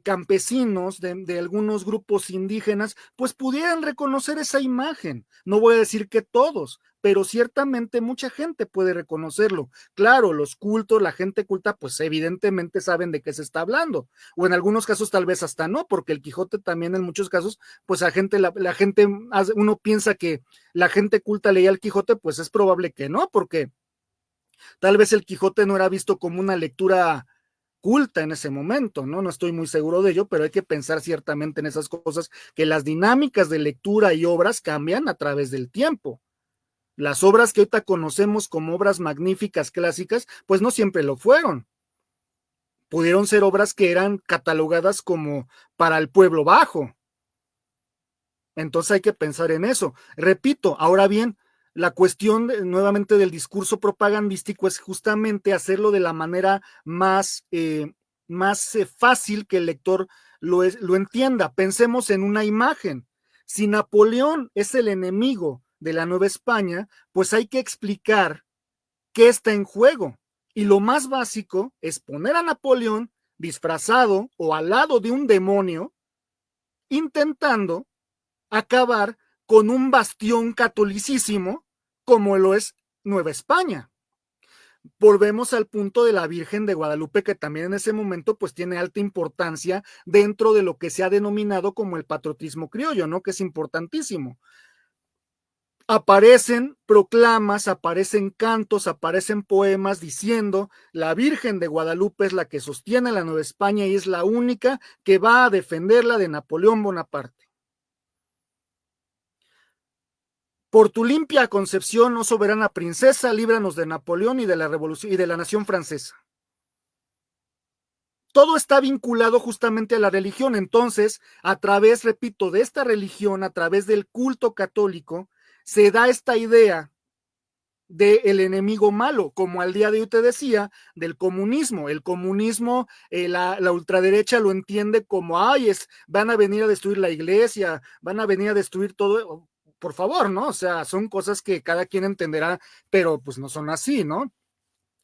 S3: campesinos, de algunos grupos indígenas, pues pudieran reconocer esa imagen. No voy a decir que todos, pero ciertamente mucha gente puede reconocerlo. Claro, los cultos, la gente culta, pues evidentemente saben de qué se está hablando, o en algunos casos tal vez hasta no, porque el Quijote también en muchos casos, pues la gente, uno piensa que la gente culta leía el Quijote, pues es probable que no, porque tal vez el Quijote no era visto como una lectura culta en ese momento, ¿no? No estoy muy seguro de ello, pero hay que pensar ciertamente en esas cosas, que las dinámicas de lectura y obras cambian a través del tiempo. Las obras que ahorita conocemos como obras magníficas clásicas, pues no siempre lo fueron. Pudieron ser obras que eran catalogadas como para el pueblo bajo. Entonces hay que pensar en eso. Repito, ahora bien, la cuestión nuevamente del discurso propagandístico es justamente hacerlo de la manera más fácil que el lector lo entienda. Pensemos en una imagen. Si Napoleón es el enemigo de la Nueva España, pues hay que explicar qué está en juego. Y lo más básico es poner a Napoleón disfrazado o al lado de un demonio, intentando acabar con un bastión catolicísimo como lo es Nueva España. Volvemos al punto de la Virgen de Guadalupe, que también en ese momento pues tiene alta importancia dentro de lo que se ha denominado como el patriotismo criollo, ¿no? Que es importantísimo. Aparecen proclamas, aparecen cantos, aparecen poemas diciendo la Virgen de Guadalupe es la que sostiene la Nueva España y es la única que va a defenderla de Napoleón Bonaparte. Por tu limpia concepción, oh soberana princesa, líbranos de Napoleón y de la revolución y de la nación francesa. Todo está vinculado justamente a la religión. Entonces, a través, repito, de esta religión, a través del culto católico, se da esta idea del enemigo malo, como al día de hoy te decía, del comunismo. El comunismo, la ultraderecha lo entiende como, ay, van a venir a destruir la iglesia, van a venir a destruir todo. Por favor, ¿no? O sea, son cosas que cada quien entenderá, pero pues no son así, ¿no?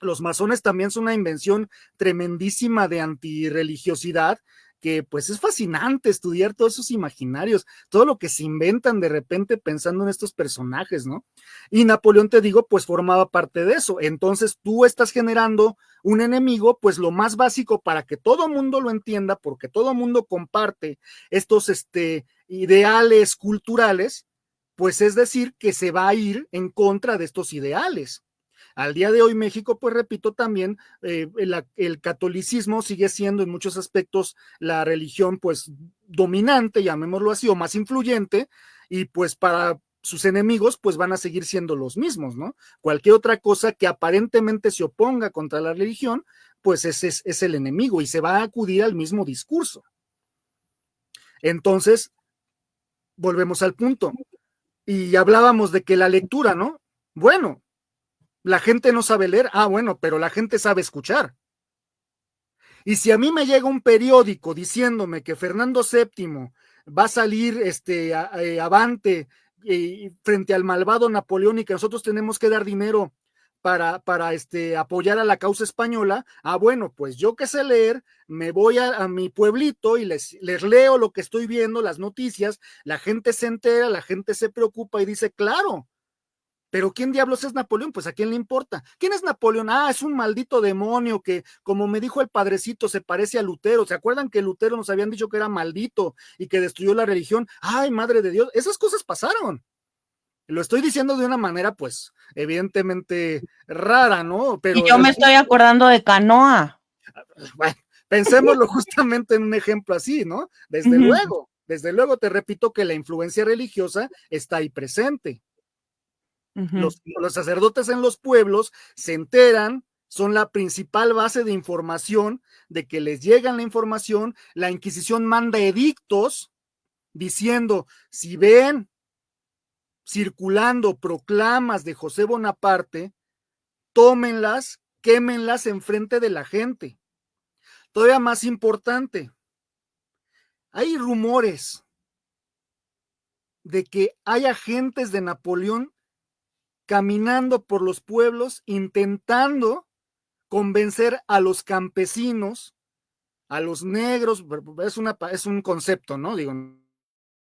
S3: Los masones también son una invención tremendísima de antirreligiosidad, que pues es fascinante estudiar todos esos imaginarios, todo lo que se inventan de repente pensando en estos personajes, ¿no? Y Napoleón, te digo, pues formaba parte de eso. Entonces tú estás generando un enemigo, pues lo más básico para que todo mundo lo entienda, porque todo mundo comparte estos ideales culturales, pues es decir, que se va a ir en contra de estos ideales. Al día de hoy México, pues repito también, el catolicismo sigue siendo en muchos aspectos la religión pues dominante, llamémoslo así, o más influyente, y pues para sus enemigos pues van a seguir siendo los mismos, ¿no? Cualquier otra cosa que aparentemente se oponga contra la religión, pues ese es el enemigo y se va a acudir al mismo discurso. Entonces, volvemos al punto. Y hablábamos de que la lectura, ¿no? Bueno, la gente no sabe leer, bueno, pero la gente sabe escuchar. Y si a mí me llega un periódico diciéndome que Fernando VII va a salir avante frente al malvado Napoleón y que nosotros tenemos que dar dinero para apoyar a la causa española, bueno, pues yo que sé leer, me voy a mi pueblito y les leo lo que estoy viendo, las noticias, la gente se entera, la gente se preocupa y dice, claro, pero ¿quién diablos es Napoleón? Pues ¿a quién le importa? ¿Quién es Napoleón? Es un maldito demonio que, como me dijo el padrecito, se parece a Lutero. ¿Se acuerdan que Lutero nos habían dicho que era maldito y que destruyó la religión? ¡Ay, madre de Dios! Esas cosas pasaron. Lo estoy diciendo de una manera, pues, evidentemente rara, ¿no?
S2: Y
S3: Pero
S2: yo me estoy acordando de Canoa.
S3: bueno, pensémoslo justamente en un ejemplo así, ¿no? Desde luego te repito que la influencia religiosa está ahí presente. Los sacerdotes en los pueblos se enteran, son la principal base de información, de que les llegan la información, la Inquisición manda edictos diciendo, si ven circulando proclamas de José Bonaparte, tómenlas, quémenlas enfrente de la gente. Todavía más importante, hay rumores de que hay agentes de Napoleón caminando por los pueblos intentando convencer a los campesinos, a los negros, es un concepto, ¿no? Digo,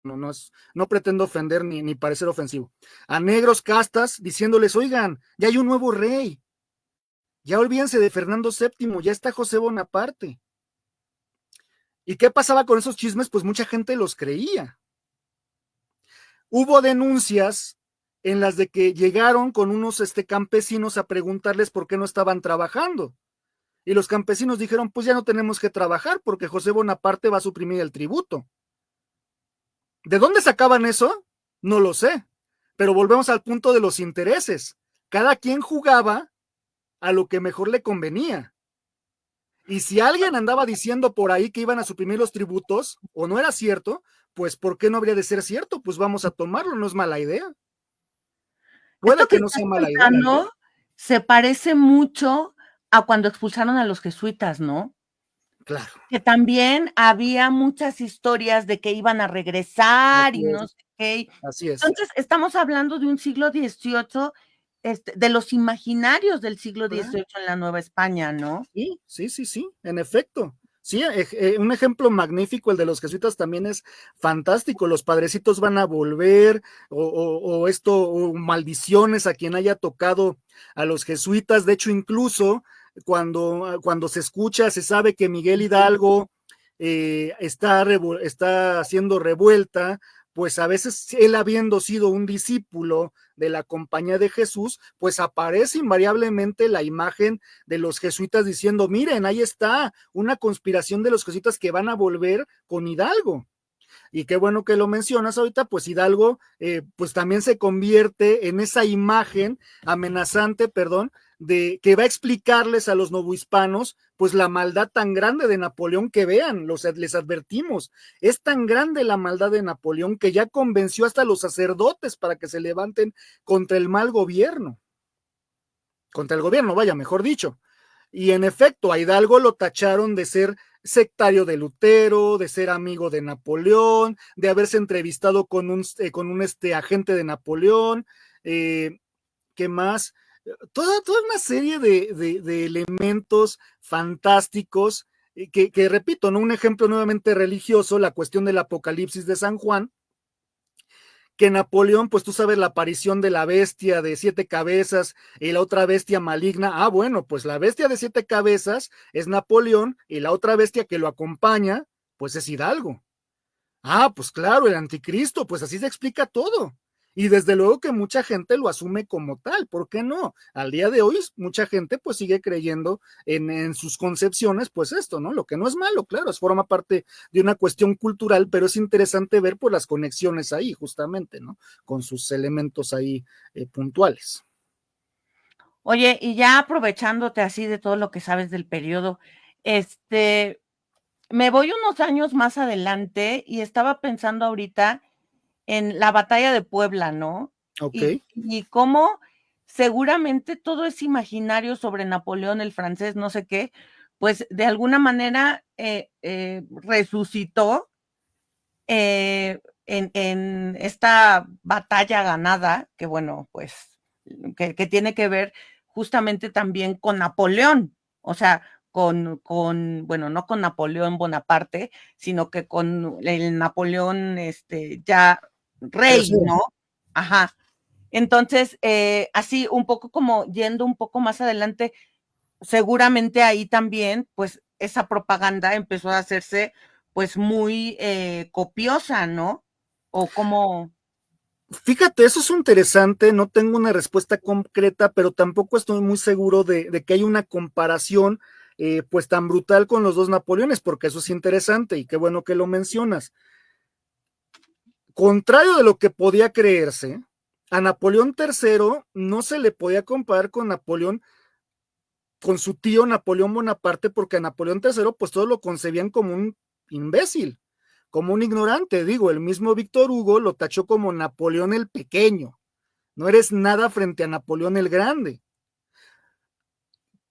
S3: no pretendo ofender ni parecer ofensivo. A negros castas diciéndoles, oigan, ya hay un nuevo rey, ya olvídense de Fernando VII, ya está José Bonaparte. ¿Y qué pasaba con esos chismes? Pues mucha gente los creía. Hubo denuncias en las de que llegaron con unos campesinos a preguntarles por qué no estaban trabajando. Y los campesinos dijeron, pues ya no tenemos que trabajar porque José Bonaparte va a suprimir el tributo. ¿De dónde sacaban eso? No lo sé. Pero volvemos al punto de los intereses. Cada quien jugaba a lo que mejor le convenía. Y si alguien andaba diciendo por ahí que iban a suprimir los tributos, o no era cierto, pues ¿por qué no habría de ser cierto? Pues vamos a tomarlo, no es mala idea. Puede
S2: Esto que
S3: que no
S2: estás
S3: sea mala idea.
S2: contando se parece mucho a cuando expulsaron a los jesuitas, ¿no?
S3: Claro.
S2: Que también había muchas historias de que iban a regresar y
S3: Así
S2: no
S3: es.
S2: sé qué.
S3: Así es.
S2: Entonces, estamos hablando de un siglo XVIII, de los imaginarios del siglo
S3: Claro.
S2: XVIII en la Nueva España, ¿no?
S3: Sí, en efecto. Sí, un ejemplo magnífico, el de los jesuitas también es fantástico. Los padrecitos van a volver, o maldiciones a quien haya tocado a los jesuitas. De hecho, incluso cuando se escucha, se sabe que Miguel Hidalgo está haciendo revuelta, pues a veces él habiendo sido un discípulo de la Compañía de Jesús, pues aparece invariablemente la imagen de los jesuitas diciendo, miren, ahí está una conspiración de los jesuitas que van a volver con Hidalgo. Y qué bueno que lo mencionas ahorita, pues Hidalgo, pues también se convierte en esa imagen amenazante, perdón, de que va a explicarles a los novohispanos, pues la maldad tan grande de Napoleón, que vean, les advertimos, es tan grande la maldad de Napoleón que ya convenció hasta a los sacerdotes para que se levanten contra el mal gobierno, contra el gobierno, vaya, mejor dicho. Y en efecto, a Hidalgo lo tacharon de ser sectario de Lutero, de ser amigo de Napoleón, de haberse entrevistado con un agente de Napoleón, ¿qué más? Toda una serie de elementos fantásticos que repito, ¿no? Un ejemplo nuevamente religioso, la cuestión del Apocalipsis de San Juan, que Napoleón, pues tú sabes la aparición de la bestia de 7 cabezas y la otra bestia maligna. Bueno, pues la bestia de 7 cabezas es Napoleón y la otra bestia que lo acompaña, pues es Hidalgo. Pues claro, el anticristo, pues así se explica todo. Y desde luego que mucha gente lo asume como tal, ¿por qué no? Al día de hoy, mucha gente pues sigue creyendo en sus concepciones, pues esto, ¿no? Lo que no es malo, claro, forma parte de una cuestión cultural, pero es interesante ver pues las conexiones ahí, justamente, ¿no? Con sus elementos ahí puntuales.
S2: Oye, y ya aprovechándote así de todo lo que sabes del periodo, me voy unos años más adelante y estaba pensando ahorita en la batalla de Puebla, ¿no?
S3: Ok.
S2: Y cómo seguramente todo ese imaginario sobre Napoleón el francés, no sé qué, pues de alguna manera resucitó en esta batalla ganada, que bueno, pues que tiene que ver justamente también con Napoleón, o sea, bueno, no con Napoleón Bonaparte, sino que con el Napoleón ya rey,
S3: Tercero.
S2: ¿no? Ajá. Entonces, así un poco como yendo un poco más adelante, seguramente ahí también, pues esa propaganda empezó a hacerse pues muy copiosa, ¿no? O como...
S3: Fíjate, eso es interesante, no tengo una respuesta concreta, pero tampoco estoy muy seguro de que hay una comparación pues tan brutal con los dos Napoleones, porque eso es interesante y qué bueno que lo mencionas. Contrario de lo que podía creerse, a Napoleón III no se le podía comparar con Napoleón, con su tío Napoleón Bonaparte, porque a Napoleón III pues todos lo concebían como un imbécil, como un ignorante. Digo, el mismo Víctor Hugo lo tachó como Napoleón el Pequeño. No eres nada frente a Napoleón el Grande.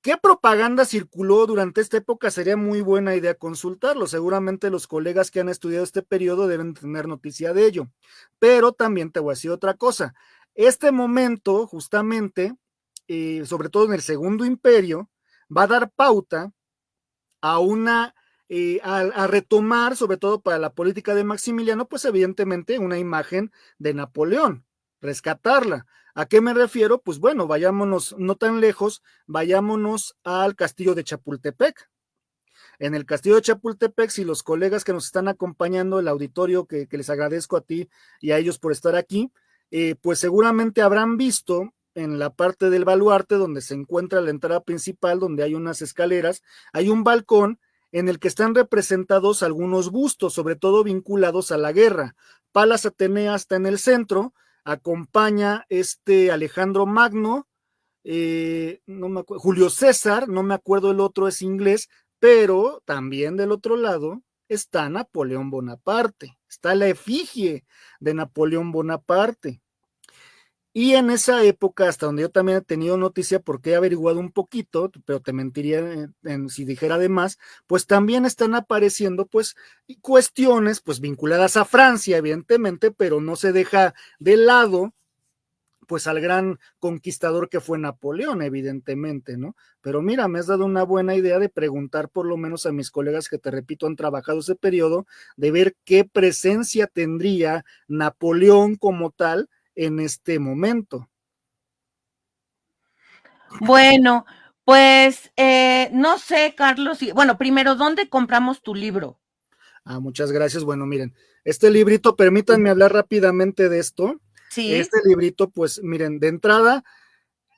S3: ¿Qué propaganda circuló durante esta época? Sería muy buena idea consultarlo. Seguramente los colegas que han estudiado este periodo deben tener noticia de ello. Pero también te voy a decir otra cosa. Este momento, justamente, sobre todo en el Segundo Imperio, va a dar pauta a a retomar, sobre todo para la política de Maximiliano, pues evidentemente una imagen de Napoleón, rescatarla. ¿A qué me refiero? Pues bueno, vayámonos no tan lejos, vayámonos al castillo de Chapultepec. En el castillo de Chapultepec, si los colegas que nos están acompañando, el auditorio, que les agradezco a ti y a ellos por estar aquí, pues seguramente habrán visto en la parte del baluarte donde se encuentra la entrada principal, donde hay unas escaleras, hay un balcón en el que están representados algunos bustos, sobre todo vinculados a la guerra. Palas Atenea está en el centro, acompaña Alejandro Magno, no me acuerdo, Julio César, no me acuerdo el otro, es inglés, pero también del otro lado está Napoleón Bonaparte, está la efigie de Napoleón Bonaparte. Y en esa época, hasta donde yo también he tenido noticia, porque he averiguado un poquito, pero te mentiría si dijera de más, pues también están apareciendo pues cuestiones pues vinculadas a Francia, evidentemente, pero no se deja de lado pues al gran conquistador que fue Napoleón, evidentemente, ¿no? Pero mira, me has dado una buena idea de preguntar por lo menos a mis colegas que te repito han trabajado ese periodo, de ver qué presencia tendría Napoleón como tal en este momento.
S2: Bueno, pues no sé, Carlos, bueno, primero, ¿dónde compramos tu libro?
S3: Muchas gracias. Bueno, miren, este librito, permítanme hablar rápidamente de esto.
S2: Sí.
S3: Este librito, pues miren, de entrada,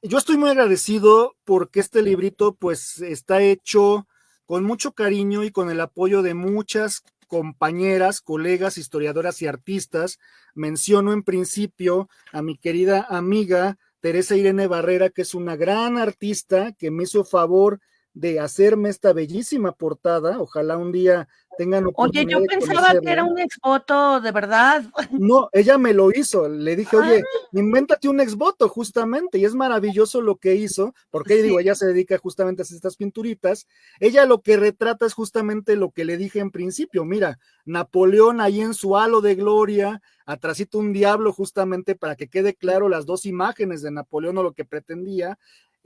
S3: yo estoy muy agradecido porque este librito pues está hecho con mucho cariño y con el apoyo de muchas compañeras, colegas, historiadoras y artistas. Menciono en principio a mi querida amiga Teresa Irene Barrera, que es una gran artista que me hizo favor de hacerme esta bellísima portada. Ojalá un día tengan
S2: Oye,
S3: oportunidad
S2: yo
S3: de
S2: pensaba que
S3: conocerla.
S2: era un exvoto de verdad.
S3: No, ella me lo hizo. Le dije,
S2: Ah,
S3: oye, invéntate un exvoto justamente. Y es maravilloso lo que hizo, porque
S2: sí.
S3: digo, ella se dedica justamente a hacer estas pinturitas. Ella lo que retrata es justamente lo que le dije en principio. Mira, Napoleón ahí en su halo de gloria, atrásito un diablo justamente para que quede claro las dos imágenes de Napoleón o lo que pretendía,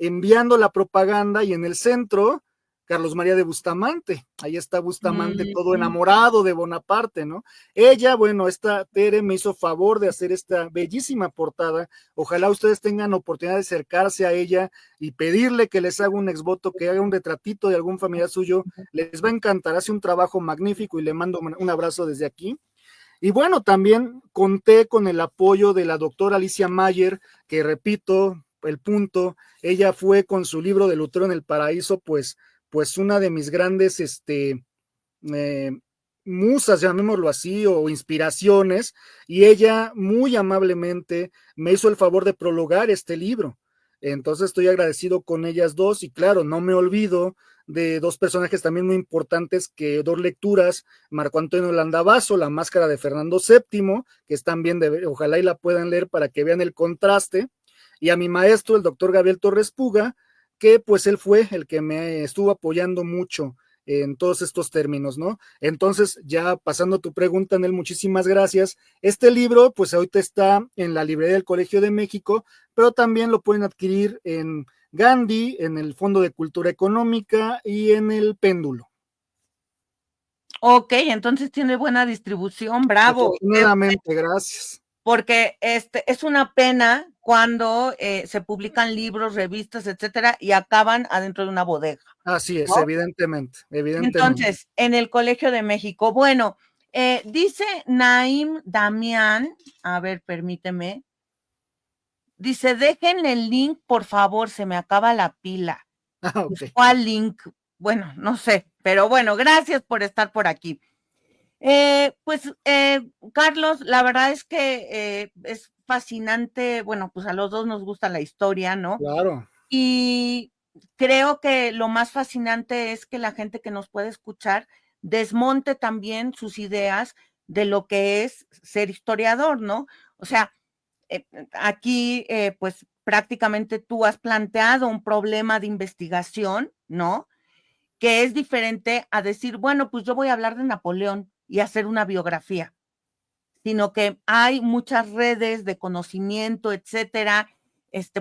S3: enviando la propaganda y en el centro Carlos María de Bustamante. Ahí está Bustamante todo
S2: Mm.
S3: enamorado de Bonaparte, ¿no? Ella, bueno, esta Tere me hizo favor de hacer esta bellísima portada. Ojalá ustedes tengan oportunidad de acercarse a ella y pedirle que les haga un exvoto, que haga un retratito de algún familiar suyo. Les va a encantar, hace un trabajo magnífico y le mando un abrazo desde aquí. Y bueno, también conté con el apoyo de la doctora Alicia Mayer, que repito, el punto, ella fue con su libro de Lutero en el Paraíso, pues una de mis grandes, eh, musas, llamémoslo así, o inspiraciones, y ella muy amablemente me hizo el favor de prologar este libro. Entonces estoy agradecido con ellas dos y claro, no me olvido de dos personajes también muy importantes que dos lecturas, Marco Antonio Landavaso, La Máscara de Fernando VII, que están bien, ojalá y la puedan leer para que vean el contraste, y a mi maestro, el doctor Gabriel Torres Puga, que pues él fue el que me estuvo apoyando mucho en todos estos términos, ¿no? Entonces, ya pasando a tu pregunta, Anel, muchísimas gracias. Este libro, pues ahorita está en la librería del Colegio de México, pero también lo pueden adquirir en Gandhi, en el Fondo de Cultura Económica y en el Péndulo.
S2: Ok, entonces tiene buena distribución, bravo.
S3: Afortunadamente, gracias.
S2: Porque es una pena cuando se publican libros, revistas, etcétera, y acaban adentro de una bodega,
S3: Así es,
S2: ¿no?
S3: evidentemente, evidentemente.
S2: Entonces, en el Colegio de México, bueno, dice Naim Damián, a ver, permíteme, dice, dejen el link, por favor, se me acaba la pila. Pues,
S3: Ok.
S2: ¿cuál link? Bueno, no sé, pero bueno, gracias por estar por aquí. Pues, Carlos, la verdad es que es fascinante, bueno, pues a los dos nos gusta la historia, ¿no?
S3: Claro.
S2: Y creo que lo más fascinante es que la gente que nos puede escuchar desmonte también sus ideas de lo que es ser historiador, ¿no? O sea, aquí, pues prácticamente tú has planteado un problema de investigación, ¿no? Que es diferente a decir, bueno, pues yo voy a hablar de Napoleón y hacer una biografía, sino que hay muchas redes de conocimiento, etcétera,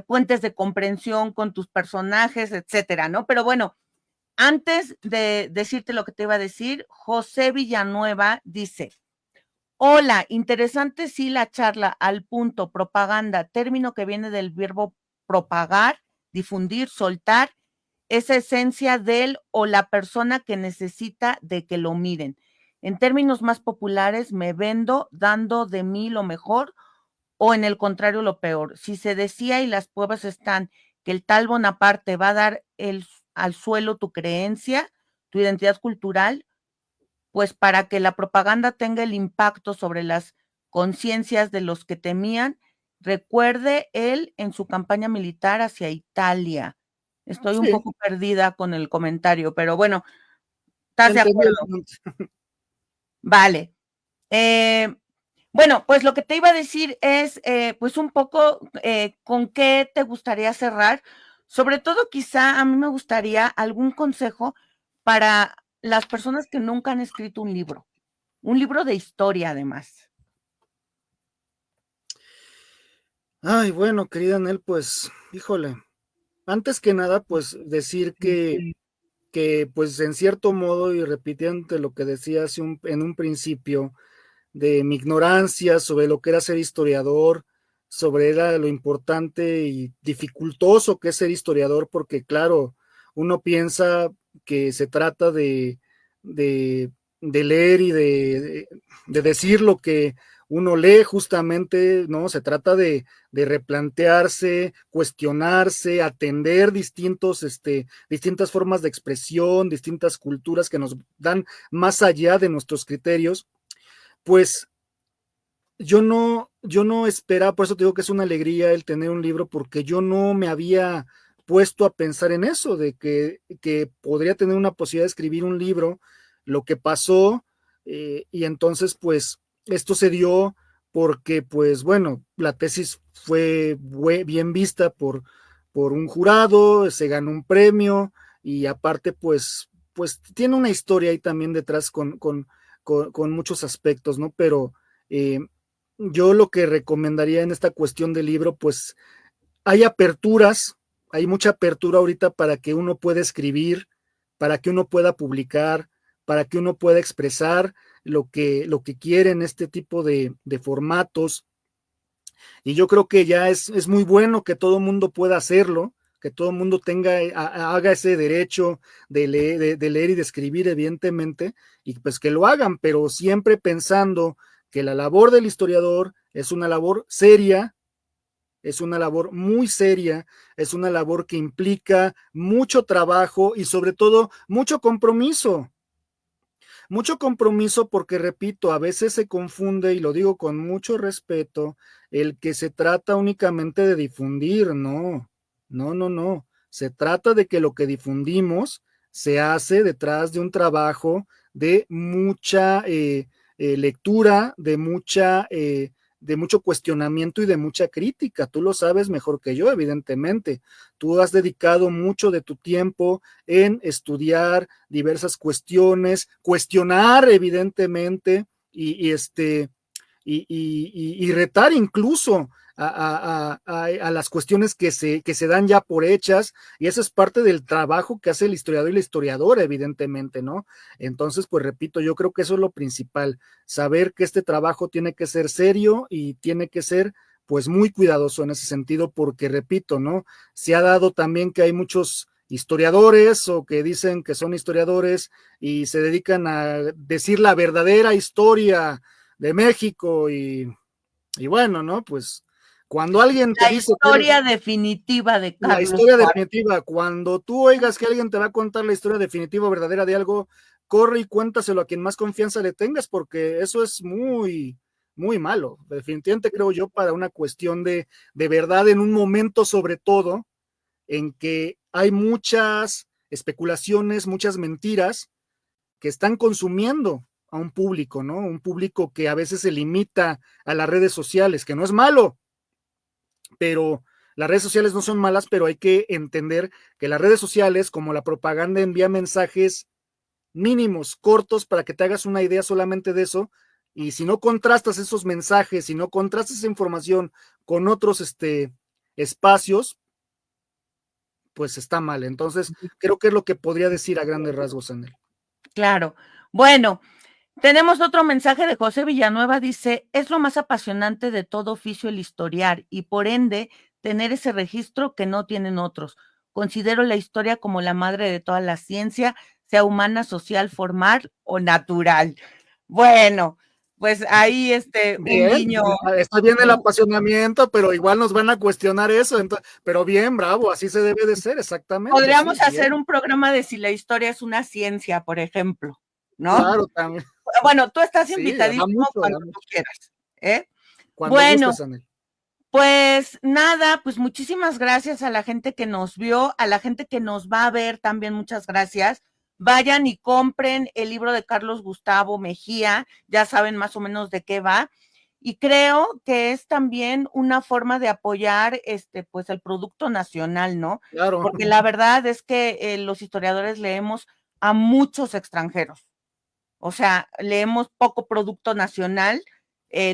S2: puentes de comprensión con tus personajes, etcétera, ¿no? Pero bueno, antes de decirte lo que te iba a decir, José Villanueva dice: hola, interesante sí la charla, al punto, propaganda, término que viene del verbo propagar, difundir, soltar, esa esencia del o la persona que necesita de que lo miren. En términos más populares, me vendo dando de mí lo mejor o en el contrario lo peor. Si se decía y las pruebas están que el tal Bonaparte va a dar al suelo tu creencia, tu identidad cultural, pues para que la propaganda tenga el impacto sobre las conciencias de los que temían, recuerde él en su campaña militar hacia Italia. Estoy un
S3: Sí,
S2: poco perdida con el comentario, pero bueno, ¿estás de
S3: entendí el
S2: acuerdo?
S3: punto.
S2: Vale. Eh, bueno, pues lo que te iba a decir es, pues un poco con qué te gustaría cerrar. Sobre todo, quizá a mí me gustaría algún consejo para las personas que nunca han escrito un libro de historia además.
S3: Ay, bueno, querida Nel, pues, híjole, antes que nada, pues decir que pues en cierto modo, y repitiendo lo que decía en un principio, de mi ignorancia sobre lo que era ser historiador, sobre era lo importante y dificultoso que es ser historiador, porque claro, uno piensa que se trata de, de leer y de decir lo que uno lee justamente, ¿no? Se trata de replantearse, cuestionarse, atender distintas formas de expresión, distintas culturas que nos dan más allá de nuestros criterios. Pues yo no esperaba, por eso te digo que es una alegría el tener un libro, porque yo no me había puesto a pensar en eso, de que podría tener una posibilidad de escribir un libro, lo que pasó, y entonces pues esto se dio porque pues bueno, la tesis fue bien vista por un jurado, se ganó un premio y aparte pues tiene una historia ahí también detrás con muchos aspectos, ¿no? Pero eh, yo lo que recomendaría en esta cuestión del libro, pues hay aperturas, hay mucha apertura ahorita para que uno pueda escribir, para que uno pueda publicar, para que uno pueda expresar lo que quiere en este tipo de formatos. Y yo creo que ya es muy bueno que todo el mundo pueda hacerlo, que todo el mundo haga ese derecho de leer y de escribir, evidentemente, y pues que lo hagan, pero siempre pensando que la labor del historiador es una labor seria, es una labor muy seria, es una labor que implica mucho trabajo y sobre todo mucho compromiso porque, repito, a veces se confunde, y lo digo con mucho respeto, el que se trata únicamente de difundir, no, no, no, no. Se trata de que lo que difundimos se hace detrás de un trabajo de mucha lectura, de mucho cuestionamiento y de mucha crítica. Tú lo sabes mejor que yo, evidentemente. Tú has dedicado mucho de tu tiempo en estudiar diversas cuestiones, cuestionar evidentemente y retar incluso a las cuestiones que se dan ya por hechas, y eso es parte del trabajo que hace el historiador y la historiadora, evidentemente, ¿no? Entonces, pues repito, yo creo que eso es lo principal, saber que este trabajo tiene que ser serio y tiene que ser pues muy cuidadoso en ese sentido, porque repito, ¿no? Se ha dado también que hay muchos historiadores o que dicen que son historiadores y se dedican a decir la verdadera historia de México y bueno, ¿no? Pues cuando alguien te
S2: La
S3: dice que eres
S2: historia definitiva de
S3: la
S2: Carlos
S3: historia
S2: Juárez.
S3: definitiva, cuando tú oigas que alguien te va a contar la historia definitiva o verdadera de algo, corre y cuéntaselo a quien más confianza le tengas, porque eso es muy, muy malo. Definitivamente creo yo para una cuestión de verdad en un momento sobre todo en que hay muchas especulaciones, muchas mentiras que están consumiendo a un público, ¿no? Un público que a veces se limita a las redes sociales, que no es malo, pero las redes sociales no son malas, pero hay que entender que las redes sociales, como la propaganda, envía mensajes mínimos, cortos, para que te hagas una idea solamente de eso, y si no contrastas esos mensajes, si no contrastas esa información con otros espacios, pues está mal. Entonces, creo que es lo que podría decir a grandes rasgos en él.
S2: Claro. Bueno, tenemos otro mensaje de José Villanueva, dice, es lo más apasionante de todo oficio el historiar y por ende tener ese registro que no tienen otros. Considero la historia como la madre de toda la ciencia, sea humana, social, formal o natural. Bueno, pues ahí un
S3: Bien,
S2: guiño.
S3: está bien el apasionamiento, pero igual nos van a cuestionar eso, entonces, pero bien, bravo, así se debe de ser, exactamente.
S2: Podríamos
S3: Sí,
S2: hacer
S3: bien.
S2: un programa de si la historia es una ciencia, por ejemplo, ¿no?
S3: Claro, también.
S2: Bueno, tú estás
S3: Sí, da
S2: invitadísimo
S3: mucho,
S2: cuando
S3: da
S2: tú
S3: mucho.
S2: quieras, ¿eh?
S3: Cuando
S2: Bueno,
S3: gustes, Anel.
S2: pues nada, pues muchísimas gracias a la gente que nos vio, a la gente que nos va a ver también, muchas gracias. Vayan y compren el libro de Carlos Gustavo Mejía, ya saben más o menos de qué va. Y creo que es también una forma de apoyar pues el producto nacional, ¿no?
S3: Claro.
S2: Porque la verdad es que los historiadores leemos a muchos extranjeros. O sea, leemos poco producto nacional,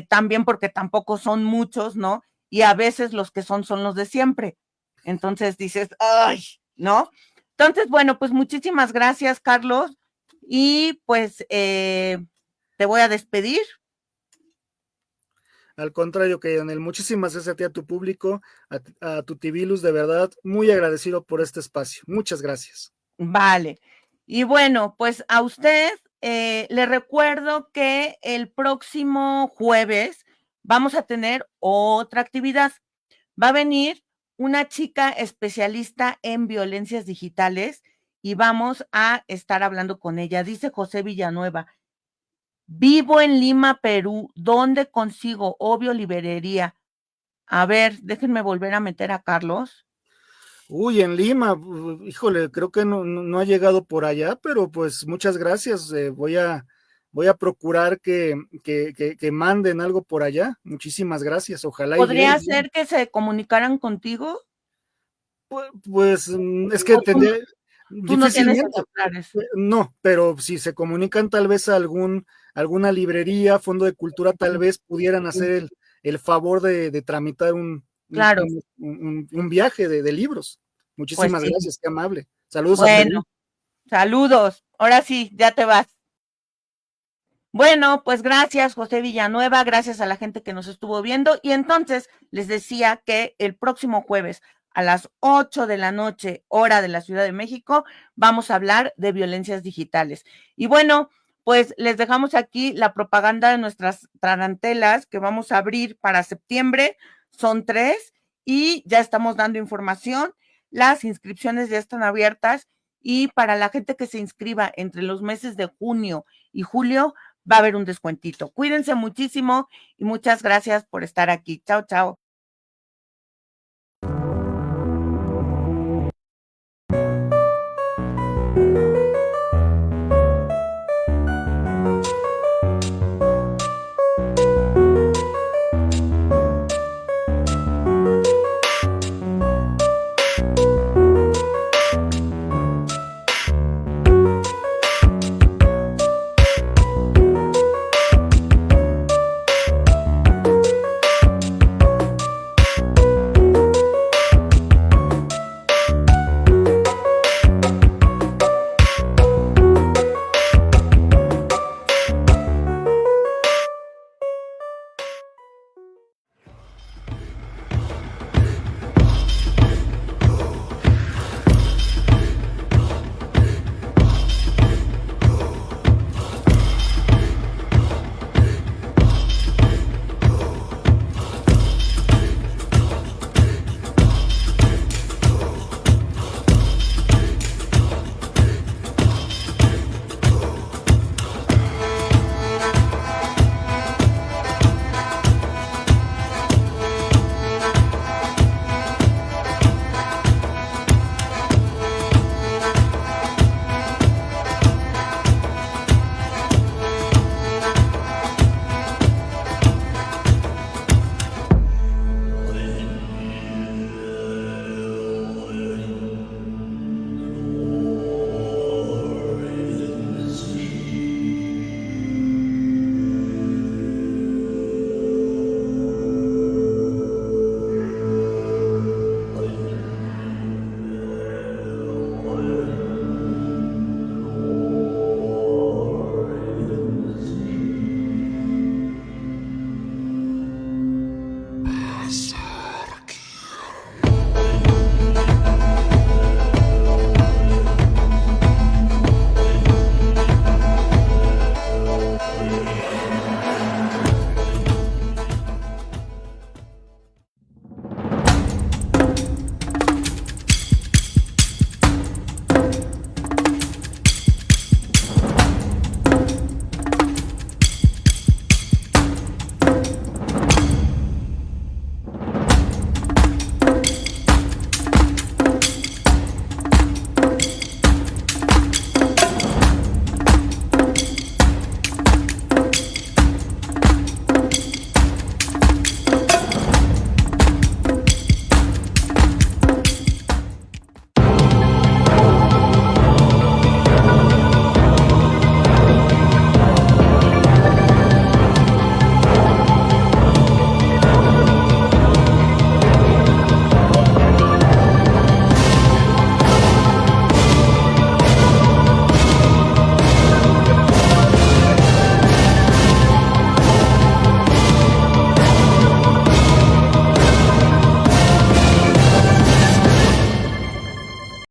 S2: también porque tampoco son muchos, ¿no? Y a veces los que son los de siempre. Entonces dices, ay, ¿no? Entonces, bueno, pues muchísimas gracias, Carlos. Y pues te voy a despedir.
S3: Al contrario, que Anel, muchísimas gracias a ti, a tu público, a tu Tibilus, de verdad, muy agradecido por este espacio. Muchas gracias.
S2: Vale. Y bueno, pues a usted le recuerdo que el próximo jueves vamos a tener otra actividad. Va a venir una chica especialista en violencias digitales y vamos a estar hablando con ella. Dice José Villanueva, vivo en Lima, Perú. ¿Dónde consigo? Obvio, librería. A ver, déjenme volver a meter a Carlos.
S3: Uy, en Lima, híjole, creo que no ha llegado por allá, pero pues muchas gracias. Voy a procurar que manden algo por allá. Muchísimas gracias. Ojalá y llegue.
S2: ¿Podría ser que se comunicaran contigo?
S3: Pues es que
S2: ¿O
S3: tendría
S2: tú no tienes
S3: difícilmente,
S2: ejemplares?
S3: no, pero si se comunican tal vez a alguna librería, fondo de cultura, tal vez pudieran hacer el favor de tramitar
S2: Claro,
S3: un viaje de libros.
S2: pues
S3: Muchísimas
S2: sí.
S3: gracias, qué amable. Saludos a
S2: Bueno,
S3: Perú.
S2: saludos. Ahora sí, ya te vas. Bueno, pues gracias, José Villanueva, gracias a la gente que nos estuvo viendo. Y entonces les decía que el próximo jueves a las 8 de la noche, hora de la Ciudad de México, vamos a hablar de violencias digitales. Y bueno, pues les dejamos aquí la propaganda de nuestras tarantelas que vamos a abrir para septiembre. Son 3 y ya estamos dando información. Las inscripciones ya están abiertas y para la gente que se inscriba entre los meses de junio y julio, va a haber un descuentito. Cuídense muchísimo y muchas gracias por estar aquí. Chao, chao.